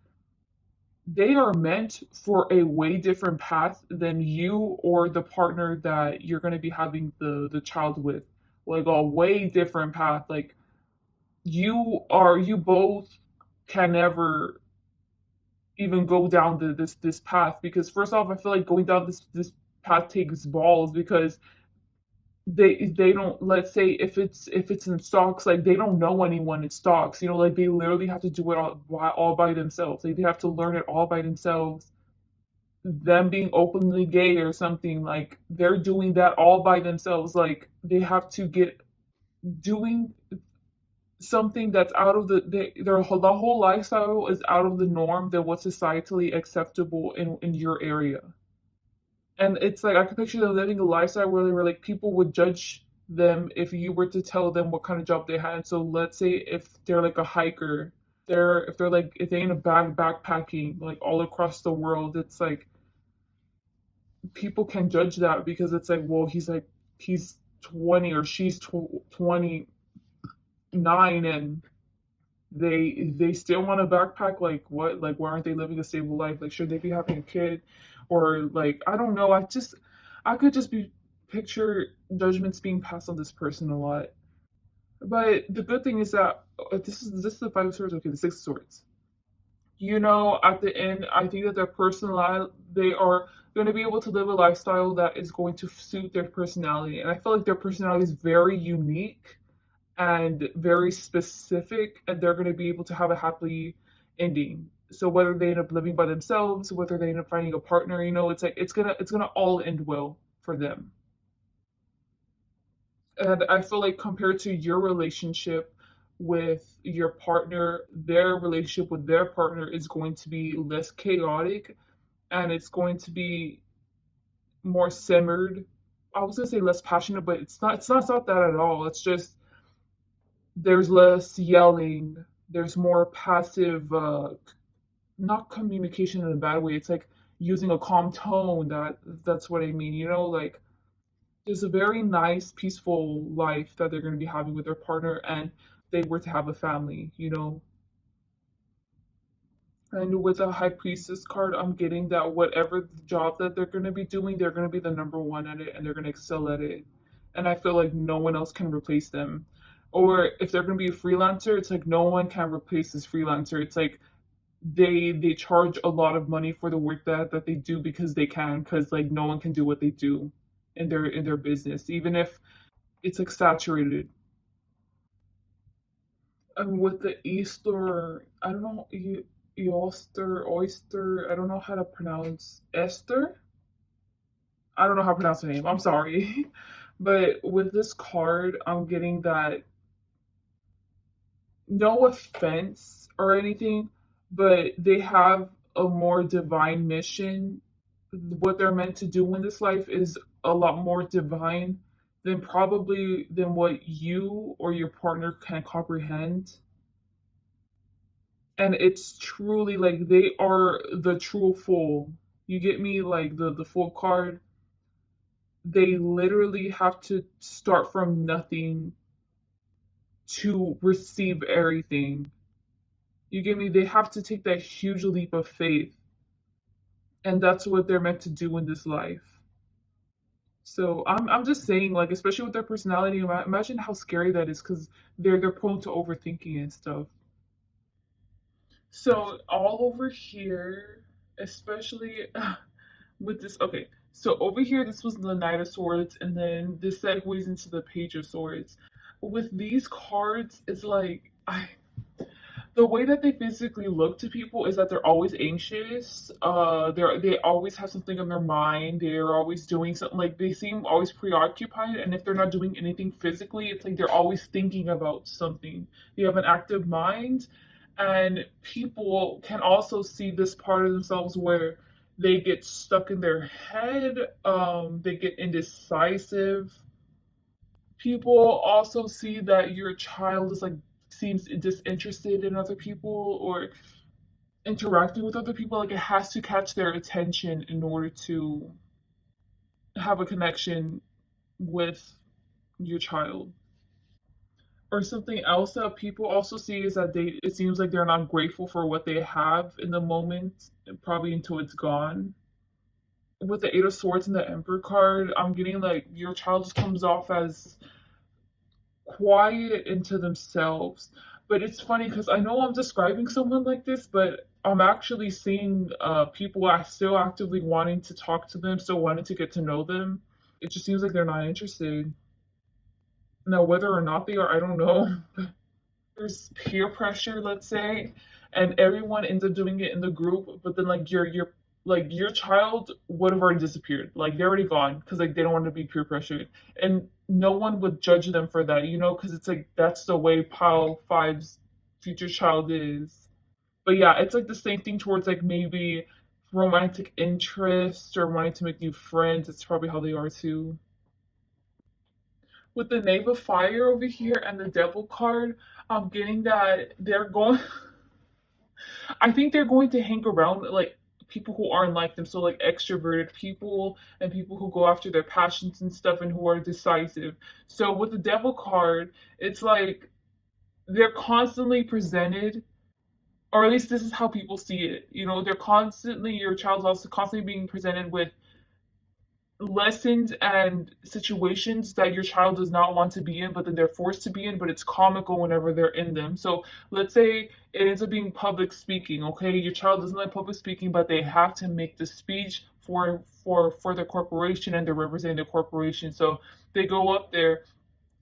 they are meant for a way different path than you or the partner that you're going to be having the child with. Like a way different path. Like you both can never even go down this path, because first off, I feel like going down this path takes balls, because they don't, let's say if it's in stocks, like they don't know anyone in stocks, you know, like they literally have to do it all by themselves. Like they have to learn it all by themselves. them being openly gay or something. Like they're doing that all by themselves. Like they have to get doing something that's out of the whole lifestyle is out of the norm than what's societally acceptable in your area. And it's like I could picture them living a lifestyle where they were like people would judge them if you were to tell them what kind of job they had. So let's say if they're like a hiker, if they in a backpacking like all across the world, it's like people can judge that because it's like, well, he's 20 or she's 29 and they still want to backpack. Like what? Like why aren't they living a stable life? Like should they be having a kid? Or like I don't know. I could just be picture judgments being passed on this person a lot. But the good thing is that this is the 5 of swords. Okay, the 6 of swords. At the end, I think that their personality, they are going to be able to live a lifestyle that is going to suit their personality. And I feel like their personality is very unique and very specific, and they're going to be able to have a happy ending. So whether they end up living by themselves, whether they end up finding a partner, it's like it's gonna all end well for them. And I feel like compared to your relationship with your partner, their relationship with their partner is going to be less chaotic and it's going to be more simmered. I was gonna say less passionate, but it's not that at all. It's just there's less yelling, there's more passive not communication in a bad way. It's like using a calm tone. That's what I mean. Like there's a very nice, peaceful life that they're going to be having with their partner, and they were to have a family. And with a high priestess card, I'm getting that whatever job that they're going to be doing, they're going to be the number one at it, and they're going to excel at it. And I feel like no one else can replace them. Or if they're going to be a freelancer, it's like no one can replace this freelancer. It's like they charge a lot of money for the work that they do because like no one can do what they do in their business, even if it's like saturated. And with the Easter, I don't know, oyster, I don't know how to pronounce Esther. I don't know how to pronounce her name. I'm sorry. But with this card, I'm getting that no offense or anything, but they have a more divine mission. What they're meant to do in this life is a lot more divine than what you or your partner can comprehend. And it's truly like they are the true fool. You get me? Like the full card, they literally have to start from nothing to receive everything. You get me? They have to take that huge leap of faith. And that's what they're meant to do in this life. So I'm just saying, like, especially with their personality, imagine how scary that is because they're prone to overthinking and stuff. So all over here, especially with this, okay. So over here, this was the Knight of Swords, and then this segues into the Page of Swords. With these cards, it's like the way that they physically look to people is that they're always anxious. They always have something on their mind. They're always doing something. Like they seem always preoccupied, and if they're not doing anything physically, it's like they're always thinking about something. They have an active mind, and people can also see this part of themselves where they get stuck in their head. They get indecisive. People also see that your child is like seems disinterested in other people or interacting with other people. Like it has to catch their attention in order to have a connection with your child. Or something else that people also see is that it seems like they're not grateful for what they have in the moment, probably until it's gone. With the 8 of Swords and the Emperor card, I'm getting like your child just comes off as quiet into themselves. But it's funny because I know I'm describing someone like this, but I'm actually seeing people still actively wanting to talk to them, still wanting to get to know them. It just seems like they're not interested. Now, whether or not they are, I don't know. There's peer pressure, let's say, and everyone ends up doing it in the group, but then like you're like your child would have already disappeared. Like they're already gone because like they don't want to be peer pressured, and no one would judge them for that, you know, because it's like that's the way Pile Five's future child is. But yeah, it's like the same thing towards like maybe romantic interest or wanting to make new friends. It's probably how they are too. With the Knave of Fire over here and the Devil card, I'm getting that they're going. I think they're going to hang around like people who aren't like them, so like extroverted people and people who go after their passions and stuff and who are decisive. So with the Devil card, it's like they're constantly presented, or at least this is how people see it. You know, they're constantly your child's also constantly being presented with lessons and situations that your child does not want to be in, but then they're forced to be in, but it's comical whenever they're in them. So let's say it ends up being public speaking, okay? Your child doesn't like public speaking, but they have to make the speech for their corporation and they're representing the corporation. So they go up there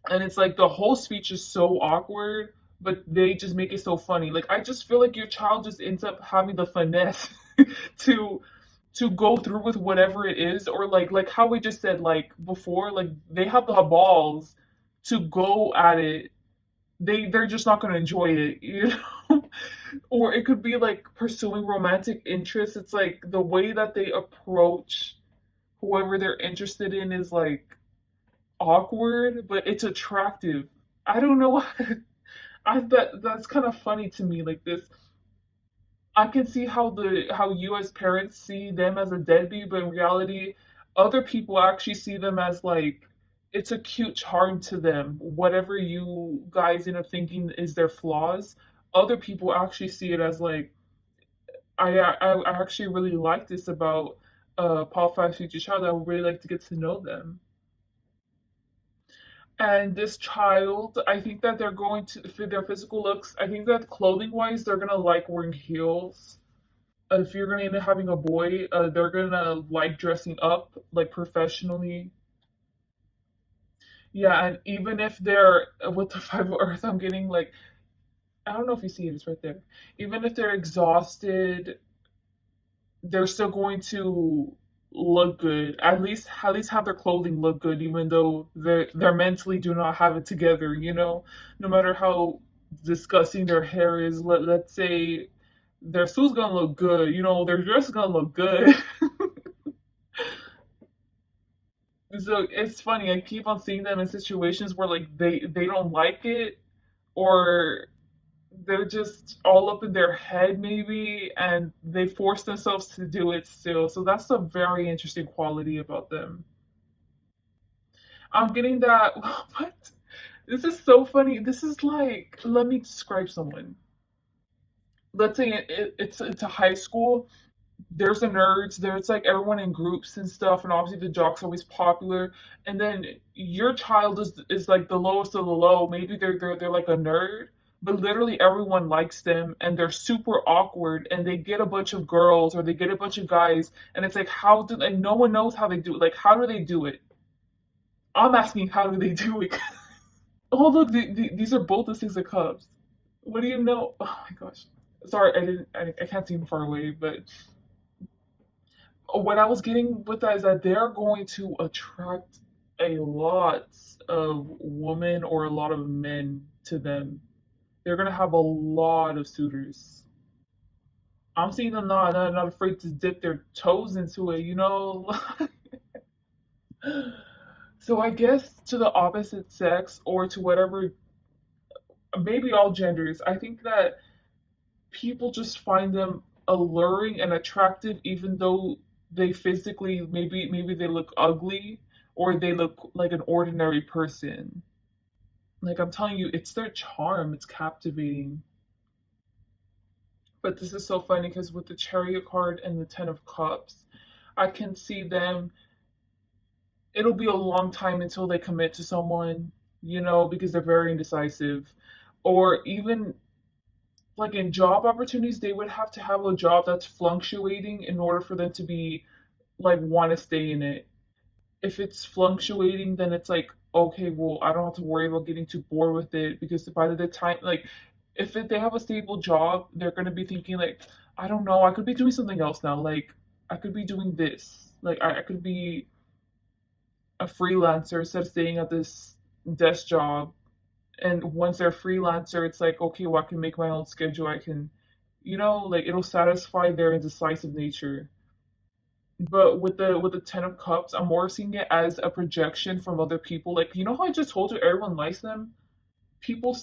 and it's like the whole speech is so awkward, but they just make it so funny. Like I just feel like your child just ends up having the finesse to go through with whatever it is, or like how we just said like before, like they have the balls to go at it. They're just not going to enjoy it, you know. Or it could be like pursuing romantic interests. It's like the way that they approach whoever they're interested in is like awkward, but it's attractive. I don't know. I that's kind of funny to me. Like this, I can see how you as parents see them as a deadbeat, but in reality, other people actually see them as like it's a cute charm to them. Whatever you guys end up thinking is their flaws, other people actually see it as like I actually really like this about Paul Five's future child. I would really like to get to know them. And this child, I think that they're going to for their physical looks. I think that clothing wise, they're gonna like wearing heels. If you're gonna end up having a boy, they're gonna like dressing up like professionally. Yeah, and even if they're with the Five of Earth, I'm getting like I don't know if you see it, it's right there. Even if they're exhausted, they're still going to look good. At least have their clothing look good, even though they mentally do not have it together. You know, no matter how disgusting their hair is. Let's say their suit's gonna look good. You know, their dress is gonna look good. So it's funny. I keep on seeing them in situations where like they don't like it, or they're just all up in their head maybe, and they force themselves to do it still. So that's a very interesting quality about them. I'm getting that. What? This is so funny. This is like, let me describe someone. Let's say it's a high school. There's the nerds, there's like everyone in groups and stuff, and obviously the jock's always popular. And then your child is like the lowest of the low. Maybe they're like a nerd, but literally everyone likes them, and they're super awkward, and they get a bunch of girls or they get a bunch of guys, and it's like how do like no one knows how they do it. Like how do they do it? I'm asking how do they do it? Oh look, these are both the Six of Cups. What do you know? Oh my gosh. Sorry, I can't see them far away, but what I was getting with that is that they're going to attract a lot of women or a lot of men to them. They're going to have a lot of suitors. I'm seeing them not afraid to dip their toes into it, you know? So I guess to the opposite sex or to whatever, maybe all genders, I think that people just find them alluring and attractive even though they physically maybe they look ugly or they look like an ordinary person. Like I'm telling you, it's their charm, it's captivating. But this is so funny because with the Chariot card and the Ten of Cups, I can see them, it'll be a long time until they commit to someone, you know, because they're very indecisive. Or even like in job opportunities, they would have to have a job that's fluctuating in order for them to be like want to stay in it. If it's fluctuating, then it's like, okay, well, I don't have to worry about getting too bored with it because by the time, like, if they have a stable job, they're going to be thinking, like, I don't know, I could be doing something else now. Like, I could be doing this. Like I could be a freelancer instead of staying at this desk job. And once they're a freelancer, it's like, okay, well, I can make my own schedule. I can, like it'll satisfy their indecisive nature. But with the Ten of Cups, I'm more seeing it as a projection from other people. Like, you know how I just told you everyone likes them? People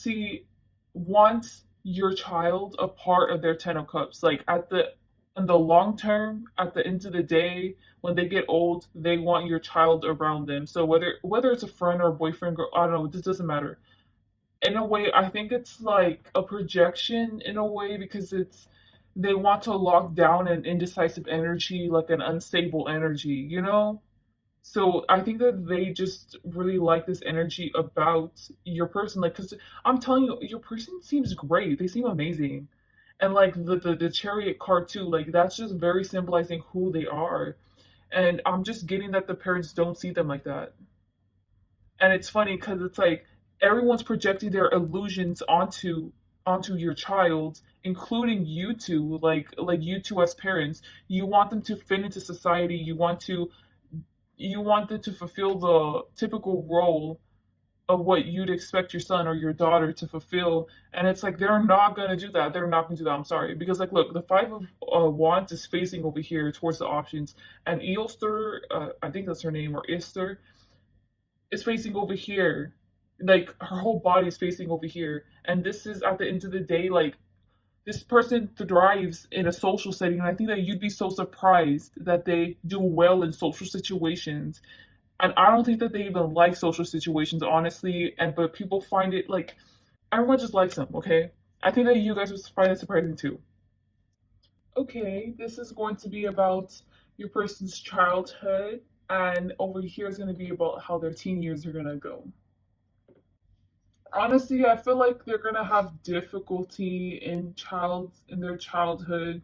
want your child a part of their Ten of Cups. Like in the long term, at the end of the day, when they get old, they want your child around them. So whether it's a friend or a boyfriend, girl, I don't know, this doesn't matter. In a way, I think it's like a projection in a way because they want to lock down an indecisive energy, like an unstable energy. So I think that they just really like this energy about your person, like, because I'm telling you, your person seems great. They seem amazing, and like the chariot card too, like that's just very symbolizing who they are. And I'm just getting that the parents don't see them like that. And it's funny because it's like everyone's projecting their illusions onto your child, including you two, like you two as parents. You want them to fit into society. You want them to fulfill the typical role of what you'd expect your son or your daughter to fulfill. And it's like they're not gonna do that. They're not gonna do that. I'm sorry. Because like look, the five of wands is facing over here towards the options. And Eoster, I think that's her name, or Esther, is facing over here. Like her whole body is facing over here. And this is at the end of the day, like this person thrives in a social setting, and I think that you'd be so surprised that they do well in social situations. And I don't think that they even like social situations, honestly. And but people find it like everyone just likes them. Okay, I think that you guys would find it surprising too. Okay, this is going to be about your person's childhood, and over here is going to be about how their teen years are going to go. Honestly, I feel like they're gonna have difficulty in their childhood.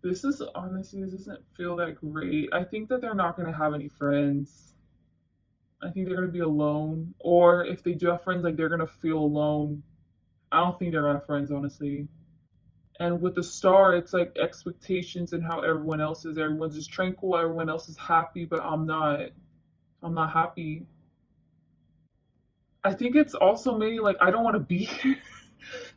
This doesn't feel that great. I think that they're not gonna have any friends. I think they're gonna be alone. Or if they do have friends, like they're gonna feel alone. I don't think they're gonna have friends, honestly. And with the star, it's like expectations and how everyone else is. Everyone's just tranquil, everyone else is happy, but I'm not. I'm not happy. I think it's also maybe like I don't want to be here.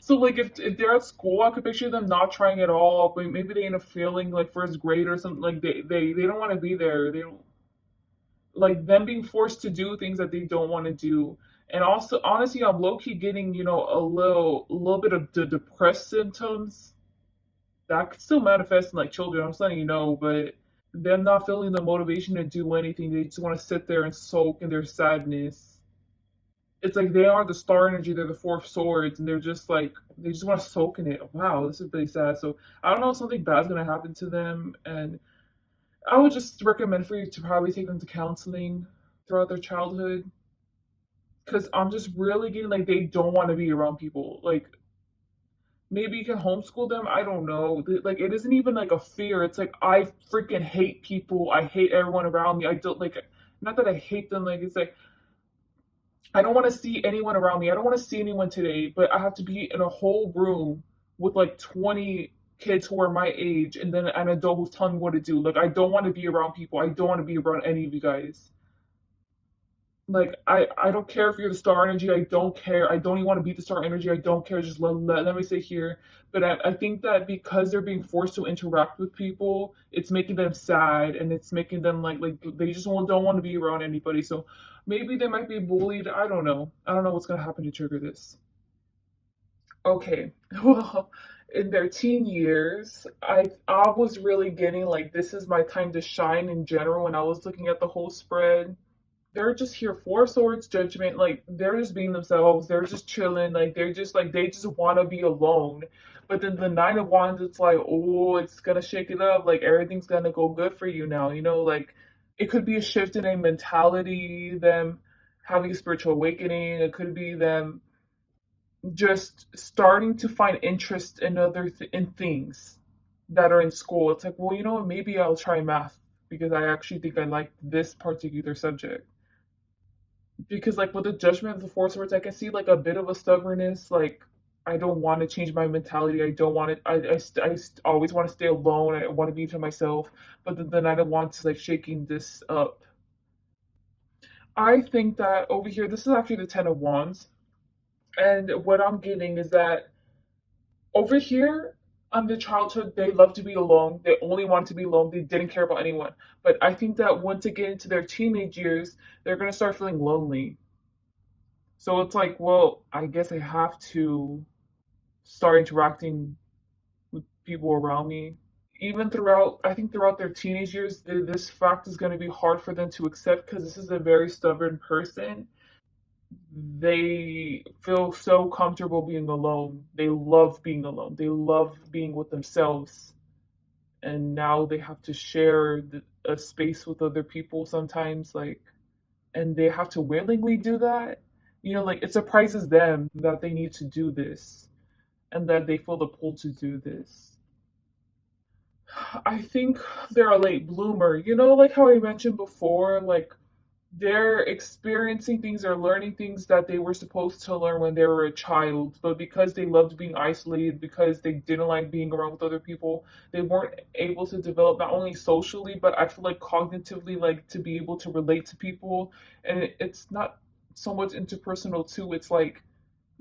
So like if they're at school, I could picture them not trying at all, but maybe they end up failing like first grade or something. Like they don't want to be there. They don't like them being forced to do things that they don't want to do. And also, honestly, I'm low key getting a little bit of the depressed symptoms that could still manifest in like children. I'm just letting you know, but them not feeling the motivation to do anything, they just want to sit there and soak in their sadness. It's like they are the star energy, they're the four of swords, and they're just like they just want to soak in it. Wow, this is really sad. So I don't know if something bad's gonna happen to them, and I would just recommend for you to probably take them to counseling throughout their childhood, because I'm just really getting like they don't want to be around people. Like maybe you can homeschool them. I don't know. Like it isn't even like a fear. It's like I freaking hate people. I hate everyone around me. I don't like. Not that I hate them. Like it's like I don't want to see anyone around me. I don't want to see anyone today, but I have to be in a whole room with like 20 kids who are my age and then an adult who's telling me what to do. Like, I don't want to be around people. I don't want to be around any of you guys. Like, I don't care if you're the star energy. I don't care. I don't even want to be the star energy. I don't care. Just let me stay here. But I think that because they're being forced to interact with people, it's making them sad and it's making them like they just don't want to be around anybody. So maybe they might be bullied. I don't know. I don't know what's gonna happen to trigger this. Okay. Well, in their teen years, I was really getting like this is my time to shine in general when I was looking at the whole spread. They're just here for swords judgment, like they're just being themselves, they're just chilling, like they just want to be alone. But then the nine of wands, it's like, oh, it's gonna shake it up, like everything's gonna go good for you now, like it could be a shift in a mentality, them having a spiritual awakening. It could be them just starting to find interest in in things that are in school. It's like, well, maybe I'll try math because I actually think I like this particular subject. Because like with the judgment of the four swords, I can see like a bit of a stubbornness, like I don't want to change my mentality. I don't want to. Always want to stay alone. I want to be to myself, but then I don't want to like shaking this up. I think that over here, this is actually the Ten of Wands, and what I'm getting is that over here, on their childhood, they love to be alone. They only want to be alone. They didn't care about anyone. But I think that once they get into their teenage years, they're gonna start feeling lonely. So it's like, well, I guess I have to start interacting with people around me. Even throughout, I think throughout their teenage years, this fact is going to be hard for them to accept because this is a very stubborn person. They feel so comfortable being alone. They love being alone. They love being with themselves. And now they have to share a space with other people sometimes, like, and they have to willingly do that. You know, like it surprises them that they need to do this and that they feel the pull to do this. I think they're a late bloomer. You know, like how I mentioned before, like they're experiencing things or learning things that they were supposed to learn when they were a child, but because they loved being isolated, because they didn't like being around with other people, they weren't able to develop not only socially, but I feel like cognitively, like to be able to relate to people. And it's not so much interpersonal too. It's like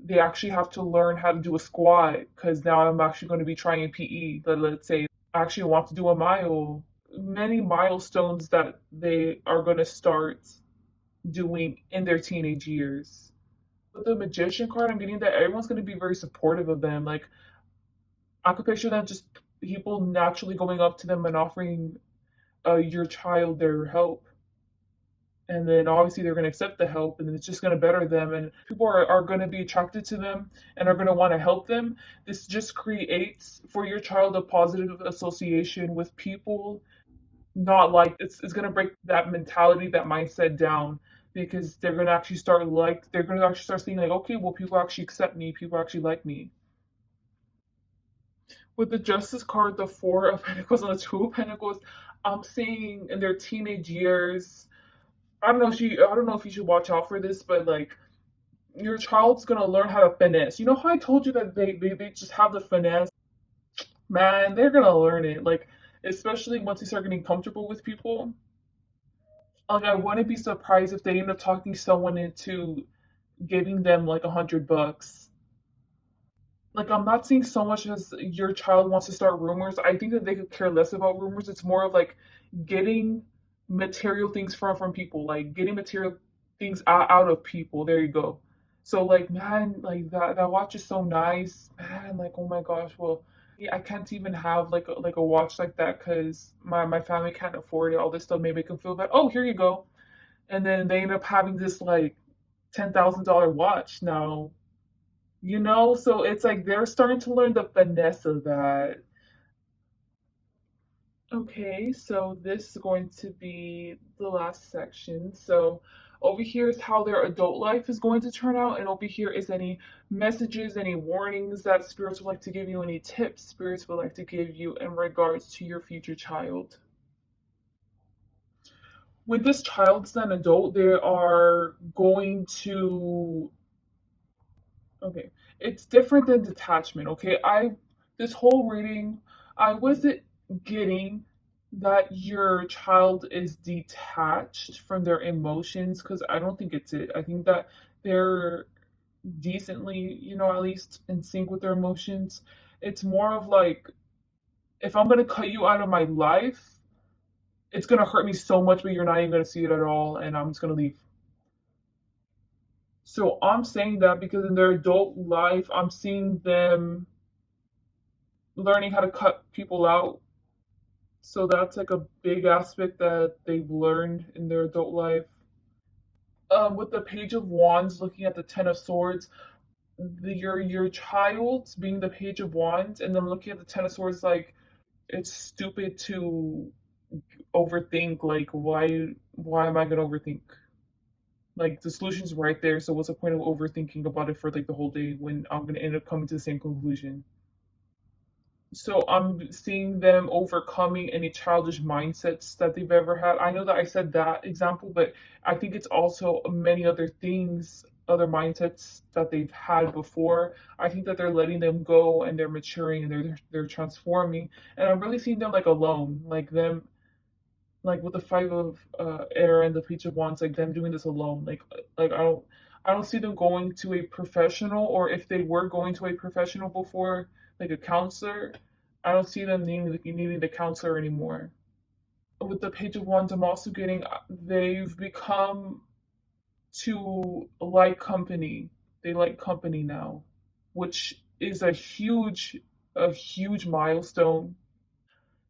they actually have to learn how to do a squat because now I'm actually going to be trying PE. Let's say I actually want to do a mile. Many milestones that they are going to start doing in their teenage years. With the magician card, I'm getting that everyone's going to be very supportive of them. Like, I could picture them just people naturally going up to them and offering your child their help. And then obviously they're going to accept the help and it's just going to better them. And people are going to be attracted to them and are going to want to help them. This just creates for your child a positive association with people. Not like it's going to break that mentality, that mindset down because they're going to actually start like they're going to actually start seeing like, okay, well, people actually accept me, people actually like me. With the Justice card, the Four of Pentacles and the Two of Pentacles, I'm seeing in their teenage years. I don't know if you should watch out for this, but like your child's gonna learn how to finesse. You know how I told you that they just have the finesse? Man, they're gonna learn it. Like, especially once they start getting comfortable with people. Like I wouldn't be surprised if they end up talking someone into giving them like $100. Like I'm not seeing so much as your child wants to start rumors. I think that they could care less about rumors. It's more of like getting material things from people, like getting material things out of people. There you go. So like man, like that watch is so nice, man. Like oh my gosh, well I can't even have like a watch like that because my family can't afford it. All this stuff may make them feel bad. Oh, here you go, and then they end up having this like $10,000 watch now. You know, so it's like they're starting to learn the finesse of that. Okay, so this is going to be the last section. So over here is how their adult life is going to turn out, and over here is any messages, any warnings that spirits would like to give you, any tips spirits would like to give you in regards to your future child. With this child and adult, they are going to okay. It's different than detachment, okay? This whole reading, I wasn't getting that your child is detached from their emotions because I don't think it's it. I think that they're decently, you know, at least in sync with their emotions. It's more of like if I'm gonna cut you out of my life, it's gonna hurt me so much, but you're not even gonna see it at all, and I'm just gonna leave. So I'm saying that because in their adult life, I'm seeing them learning how to cut people out. So that's like a big aspect that they've learned in their adult life. With the Page of Wands, looking at the Ten of Swords, your child being the Page of Wands, and then looking at the Ten of Swords, like it's stupid to overthink. Like why am I gonna overthink? Like the solution's right there, so what's the point of overthinking about it for like the whole day when I'm gonna end up coming to the same conclusion? So I'm seeing them overcoming any childish mindsets that they've ever had. I know that I said that example, but I think it's also many other things other mindsets that they've had before. I think that they're letting them go and they're maturing and they're transforming. And I'm really seeing them like alone, like them, like with the five of air and the page of wands, like them doing this alone. Like I don't see them going to a professional, or if they were going to a professional before, like a counselor, I don't see them needing the counselor anymore. With the page of wands, I'm also getting they've become to like company. They like company now, which is a huge milestone.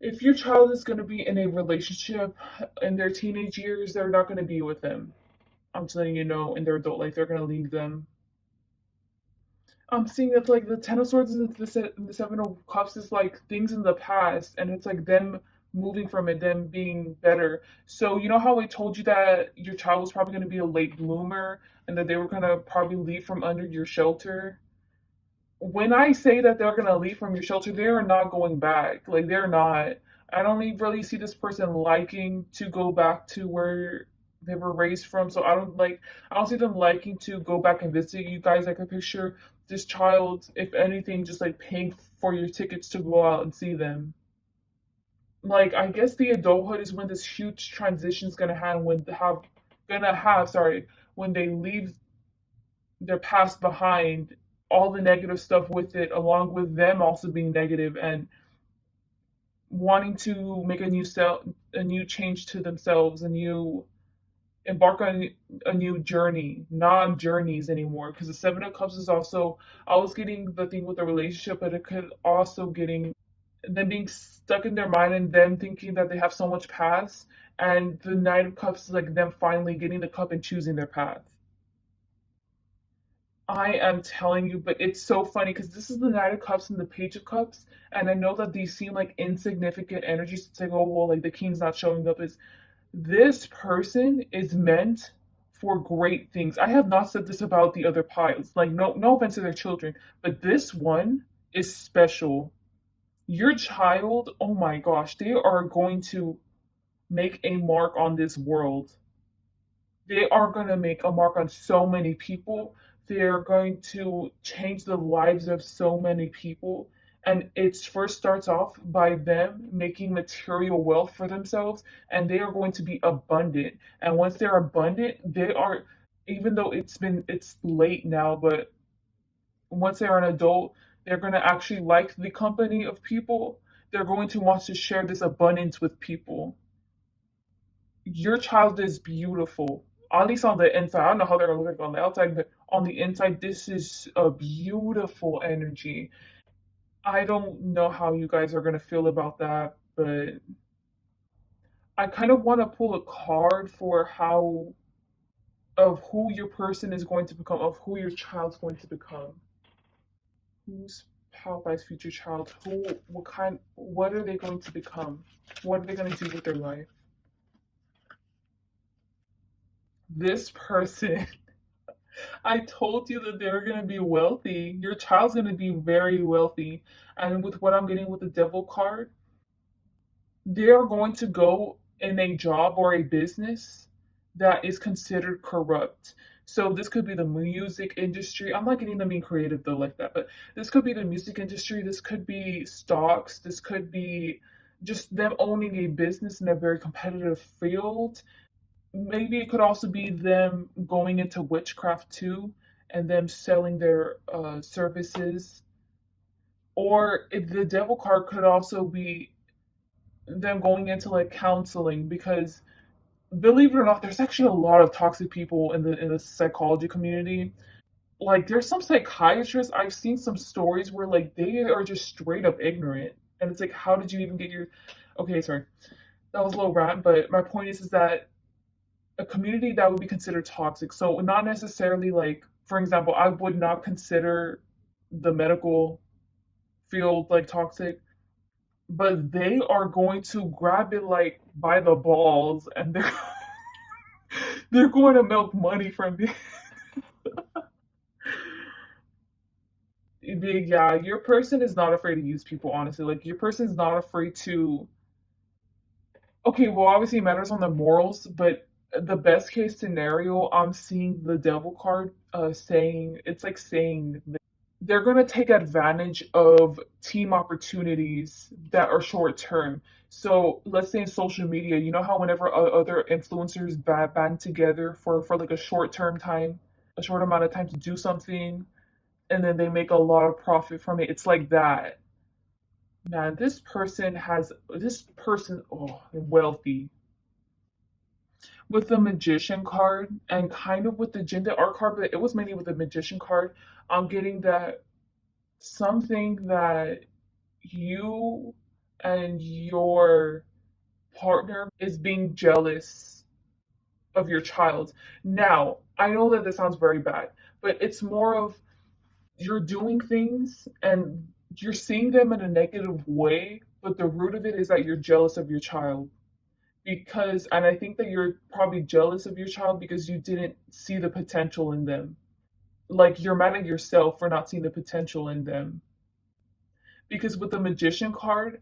If your child is going to be in a relationship in their teenage years, they're not going to be with them. I'm just letting you know, in their adult life, they're going to leave them. I'm seeing that like the Ten of Swords and the Seven of Cups is like things in the past, and it's like them moving from it, them being better. So you know how I told you that your child was probably going to be a late bloomer, and that they were going to probably leave from under your shelter. When I say that they're going to leave from your shelter, they are not going back. Like they're not. I don't really see this person liking to go back to where they were raised from. So I don't see them liking to go back and visit you guys. I can picture this child, if anything, just like paying for your tickets to go out and see them. Like I guess the adulthood is when this huge transition is gonna have when they leave their past behind, all the negative stuff with it, along with them also being negative and wanting to make a new change to themselves, a new embark on a new journey, not journeys anymore. Because the Seven of Cups is also, I was getting the thing with the relationship, but it could also getting them being stuck in their mind and them thinking that they have so much past. And the Knight of Cups is like them finally getting the cup and choosing their path. I am telling you, but it's so funny because this is the Knight of Cups and the Page of Cups, and I know that these seem like insignificant energies. It's like, oh well, like the king's not showing up. Is this person is meant for great things. I have not said this about the other piles. Like, no offense to their children, but this one is special. Your child, oh my gosh, they are going to make a mark on this world. They are going to make a mark on so many people. They're going to change the lives of so many people. And it first starts off by them making material wealth for themselves, and they are going to be abundant. And once they're abundant, they are, even though it's late now, but once they're an adult, they're going to actually like the company of people. They're going to want to share this abundance with people. Your child is beautiful. At least on the inside. I don't know how they're gonna look like on the outside, but on the inside, this is a beautiful energy. I don't know how you guys are gonna feel about that, but I kind of want to pull a card for how of who your person is going to become, of who your child's going to become. Who's Powerfire's future child? What are they going to become? What are they going to do with their life? This person, I told you that they're going to be wealthy. Your child's going to be very wealthy. And with what I'm getting with the devil card, they are going to go in a job or a business that is considered corrupt. So this could be the music industry. I'm not getting them being creative though like that, but this could be the music industry. This could be stocks. This could be just them owning a business in a very competitive field. Maybe it could also be them going into witchcraft too, and them selling their services. Or if the devil card could also be them going into like counseling, because believe it or not, there's actually a lot of toxic people in the psychology community. Like there's some psychiatrists, I've seen some stories where like they are just straight up ignorant, and it's like, how did you even get your? Okay, sorry, that was a little rant, but my point is that a community that would be considered toxic. So not necessarily like, for example, I would not consider the medical field like toxic, but they are going to grab it like by the balls, and they're going to milk money from you. Yeah, your person is not afraid to use people, honestly. Like your person is not afraid to, okay, well obviously it matters on the morals, but The best case scenario, I'm seeing the devil card saying it's like saying they're going to take advantage of team opportunities that are short term. So let's say in social media, you know how whenever other influencers band together for like a short term time, a short amount of time to do something, and then they make a lot of profit from it. It's like that. Man, this person, oh, wealthy. With the magician card and kind of with the gender art card, but it was mainly with the magician card. I'm getting that something that you and your partner is being jealous of your child. Now, I know that this sounds very bad, but it's more of you're doing things and you're seeing them in a negative way, but the root of it is that you're jealous of your child. Because, and I think that you're probably jealous of your child because you didn't see the potential in them. Like you're mad at yourself for not seeing the potential in them. Because with the magician card,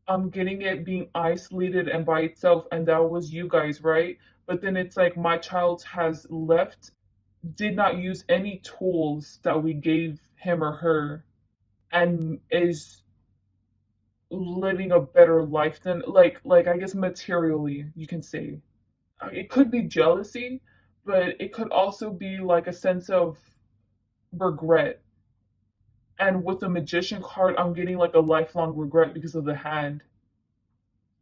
I'm getting it being isolated and by itself, and that was you guys, right? But then it's like my child has left, did not use any tools that we gave him or her, and is living a better life than like I guess materially you can say. It could be jealousy, but it could also be like a sense of regret. And with the magician card, I'm getting like a lifelong regret because of the hand,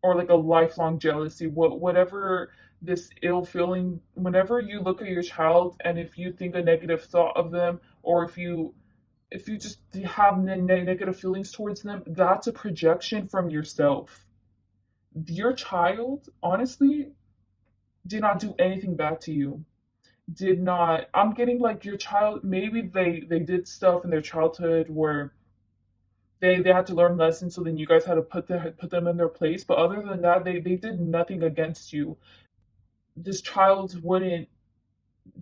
or like a lifelong jealousy. Whatever this ill feeling, whenever you look at your child, and if you think a negative thought of them, or if you just have negative feelings towards them, that's a projection from yourself. Your child, honestly, did not do anything bad to you. Did not. I'm getting like your child. Maybe they did stuff in their childhood where they had to learn lessons, so then you guys had to put them in their place. But other than that, they did nothing against you. This child wouldn't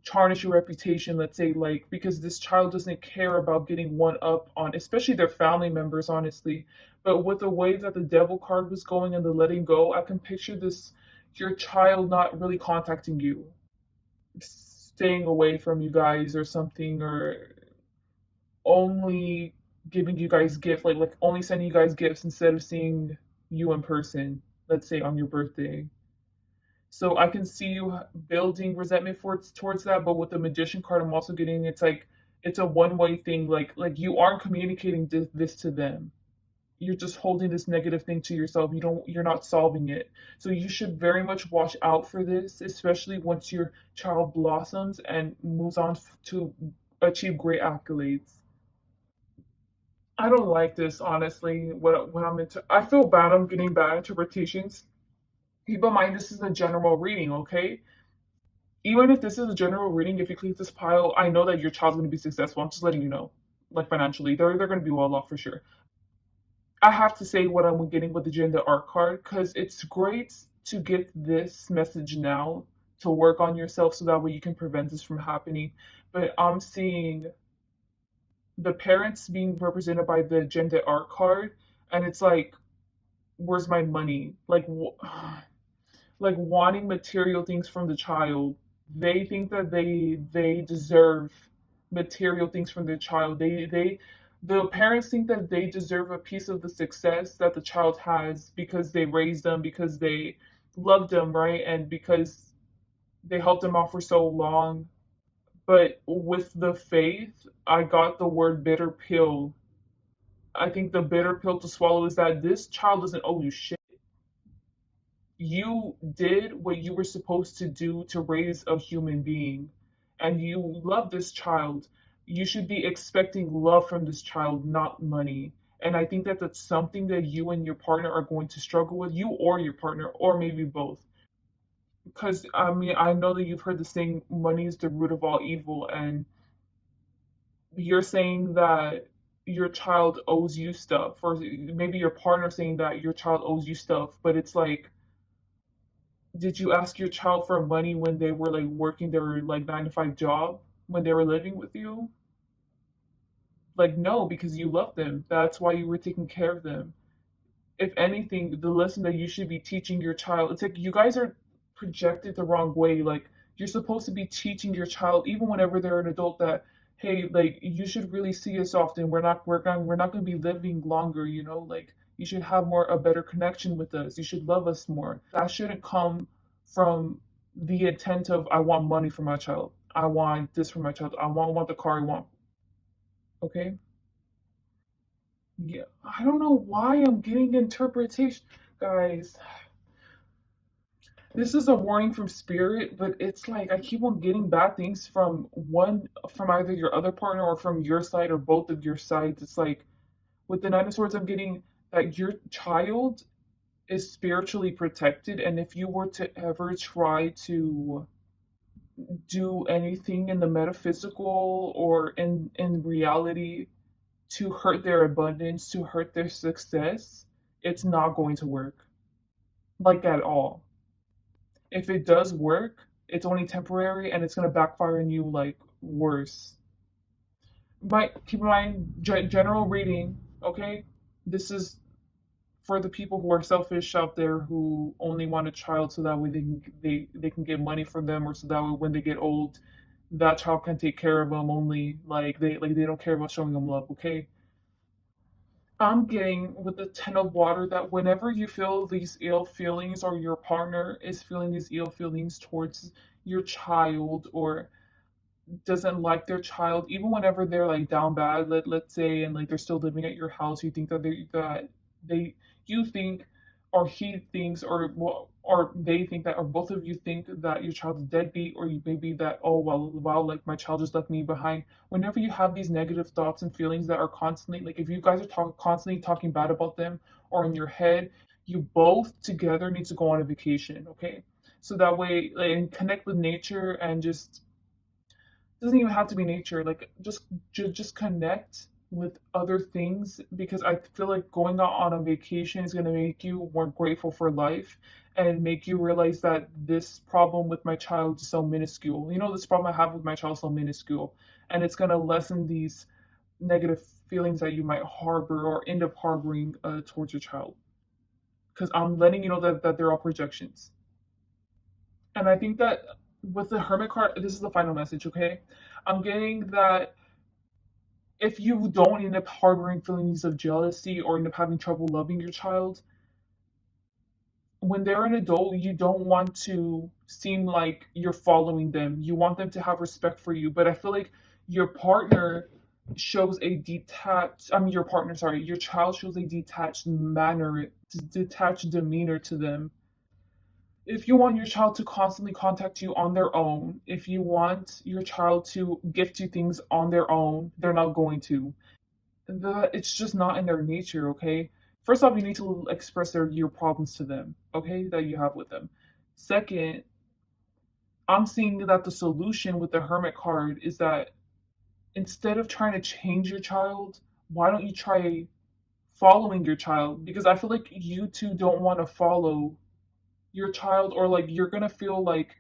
tarnish your reputation, let's say, like, because this child doesn't care about getting one up on, especially their family members, honestly. But with the way that the devil card was going and the letting go, I can picture this your child not really contacting you, staying away from you guys or something, or only giving you guys gifts, like only sending you guys gifts instead of seeing you in person, let's say on your birthday. So I can see you building resentment towards that, but with the magician card, I'm also getting it's like it's a one-way thing. Like you aren't communicating this to them. You're just holding this negative thing to yourself. You're not solving it. So you should very much watch out for this, especially once your child blossoms and moves on to achieve great accolades. I don't like this honestly. What I'm into, I feel bad. I'm getting bad interpretations. Keep in mind this is a general reading, okay? Even if this is a general reading, if you click this pile, I know that your child's going to be successful. I'm just letting you know, like financially, they're going to be well off for sure. I have to say what I'm getting with the gender art card because it's great to get this message now to work on yourself so that way you can prevent this from happening. But I'm seeing the parents being represented by the gender art card, and it's like, where's my money? Like wanting material things from the child. They think that they deserve material things from their child. The parents think that they deserve a piece of the success that the child has because they raised them, because they loved them, right? And because they helped them out for so long. But with the faith, I got the word bitter pill. I think the bitter pill to swallow is that this child doesn't owe you shit. You did what you were supposed to do to raise a human being, and you love this child. You should be expecting love from this child, not money. And I think that that's something that you and your partner are going to struggle with, you or your partner, or maybe both. Because I mean, I know that you've heard the saying, money is the root of all evil, and you're saying that your child owes you stuff, or maybe your partner saying that your child owes you stuff, but it's like, did you ask your child for money when they were like working their like 9 to 5 job when they were living with you? Like, no, because you love them. That's why you were taking care of them. If anything, the lesson that you should be teaching your child, it's like you guys are projected the wrong way. Like, you're supposed to be teaching your child, even whenever they're an adult, that hey, like you should really see us often. We're not gonna be living longer, you know, like you should have more a better connection with us. You should love us more. That shouldn't come from the intent of I want money for my child. I want this for my child. I want the car I want. Okay? Yeah. I don't know why I'm getting interpretation. Guys, this is a warning from spirit, but it's like I keep on getting bad things from either your other partner or from your side or both of your sides. It's like with the Nine of Swords, I'm getting that your child is spiritually protected, and if you were to ever try to do anything in the metaphysical or in reality to hurt their abundance, to hurt their success, it's not going to work. Like at all. If it does work, it's only temporary and it's gonna backfire on you like worse. But keep in mind, general reading, okay? This is for the people who are selfish out there who only want a child so that way they can get money from them, or so that way when they get old, that child can take care of them only. Like they don't care about showing them love, okay? I'm getting with the Ten of Water that whenever you feel these ill feelings, or your partner is feeling these ill feelings towards your child, or doesn't like their child, even whenever they're like down bad, let's say, and like they're still living at your house, you think that they you think, or he thinks, or well, or they think that, or both of you think that your child is deadbeat, or you maybe that, oh well, like my child just left me behind. Whenever you have these negative thoughts and feelings that are constantly, like if you guys are constantly talking bad about them, or in your head, you both together need to go on a vacation, okay? So that way, like, and connect with nature, and just doesn't even have to be nature, like just connect with other things, because I feel like going out on a vacation is going to make you more grateful for life, and make you realize that this problem with my child is so minuscule. You know, this problem I have with my child is so minuscule, and it's going to lessen these negative feelings that you might harbor or end up harboring towards your child, because I'm letting you know that they're all projections. And I think that with the Hermit card, this is the final message, okay? I'm getting that if you don't end up harboring feelings of jealousy or end up having trouble loving your child, when they're an adult, you don't want to seem like you're following them. You want them to have respect for you. But I feel like your partner shows a detached, I mean, your partner, sorry, your child shows a detached manner, detached demeanor to them. If you want your child to constantly contact you on their own, if you want your child to gift you things on their own, they're not going to. It's just not in their nature, okay? First off, you need to express your problems to them, okay, that you have with them. Second, I'm seeing that the solution with the Hermit card is that instead of trying to change your child, why don't you try following your child? Because I feel like you two don't want to follow your child, or like you're gonna feel like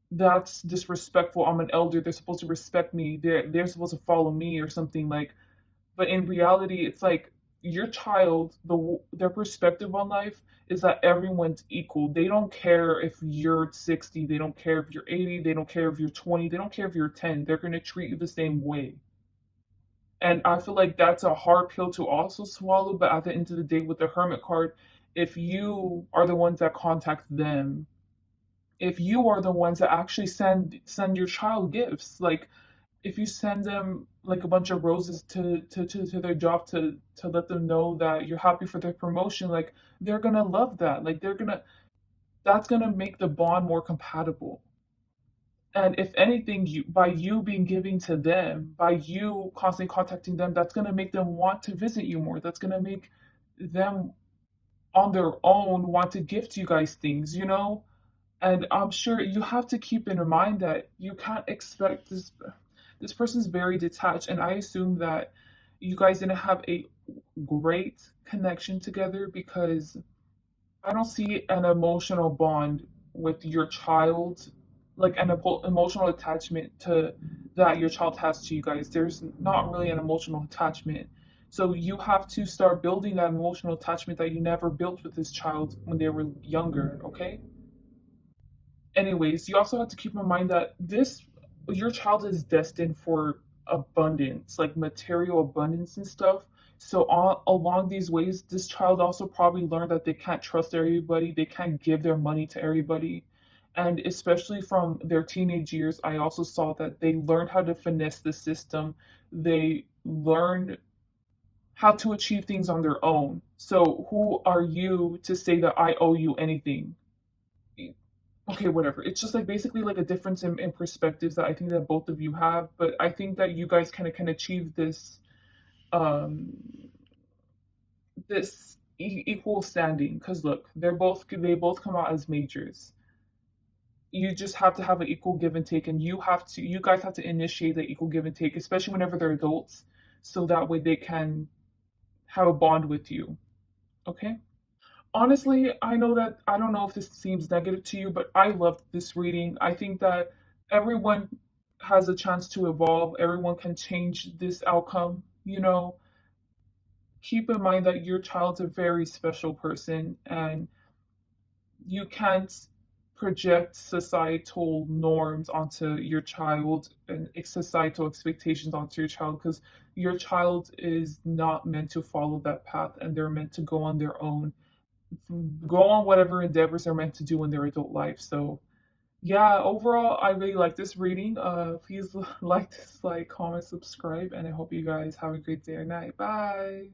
that's disrespectful. I'm an elder, they're supposed to respect me, they're supposed to follow me or something, like. But in reality, it's like your child, their perspective on life is that everyone's equal. They don't care if you're 60, they don't care if you're 80, they don't care if you're 20, they don't care if you're 10. They're going to treat you the same way. And I feel like that's a hard pill to also swallow, but at the end of the day, with the Hermit card, if you are the ones that contact them, if you are the ones that actually send your child gifts, like if you send them like a bunch of roses to their job, to let them know that you're happy for their promotion, like they're gonna love that. Like that's gonna make the bond more compatible. And if anything, by you being giving to them, by you constantly contacting them, that's gonna make them want to visit you more. That's gonna make them on their own want to gift you guys things, you know? And I'm sure you have to keep in mind that you can't expect this person's very detached, and I assume that you guys didn't have a great connection together, because I don't see an emotional bond with your child, like an emotional attachment to that your child has to you guys. There's not really an emotional attachment. So you have to start building that emotional attachment that you never built with this child when they were younger, okay? Anyways, you also have to keep in mind that your child is destined for abundance, like material abundance and stuff. So along these ways, this child also probably learned that they can't trust everybody, they can't give their money to everybody. And especially from their teenage years, I also saw that they learned how to finesse the system. They learned how to achieve things on their own. So who are you to say that I owe you anything? Okay, whatever. It's just like basically like a difference in perspectives that I think that both of you have, but I think that you guys kind of can achieve um this equal standing because look, they both come out as majors. You just have to have an equal give and take, and you guys have to initiate the equal give and take, especially whenever they're adults, so that way they can have a bond with you. Okay? Honestly, I know that I don't know if this seems negative to you, but I loved this reading. I think that everyone has a chance to evolve, everyone can change this outcome. Keep in mind that your child's a very special person and you can't project societal norms onto your child and societal expectations onto your child because your child is not meant to follow that path and they're meant to go on their own, go on whatever endeavors they're meant to do in their adult life. So yeah, overall I really like this reading. Please like, dislike, comment, subscribe, and I hope you guys have a great day or night. Bye.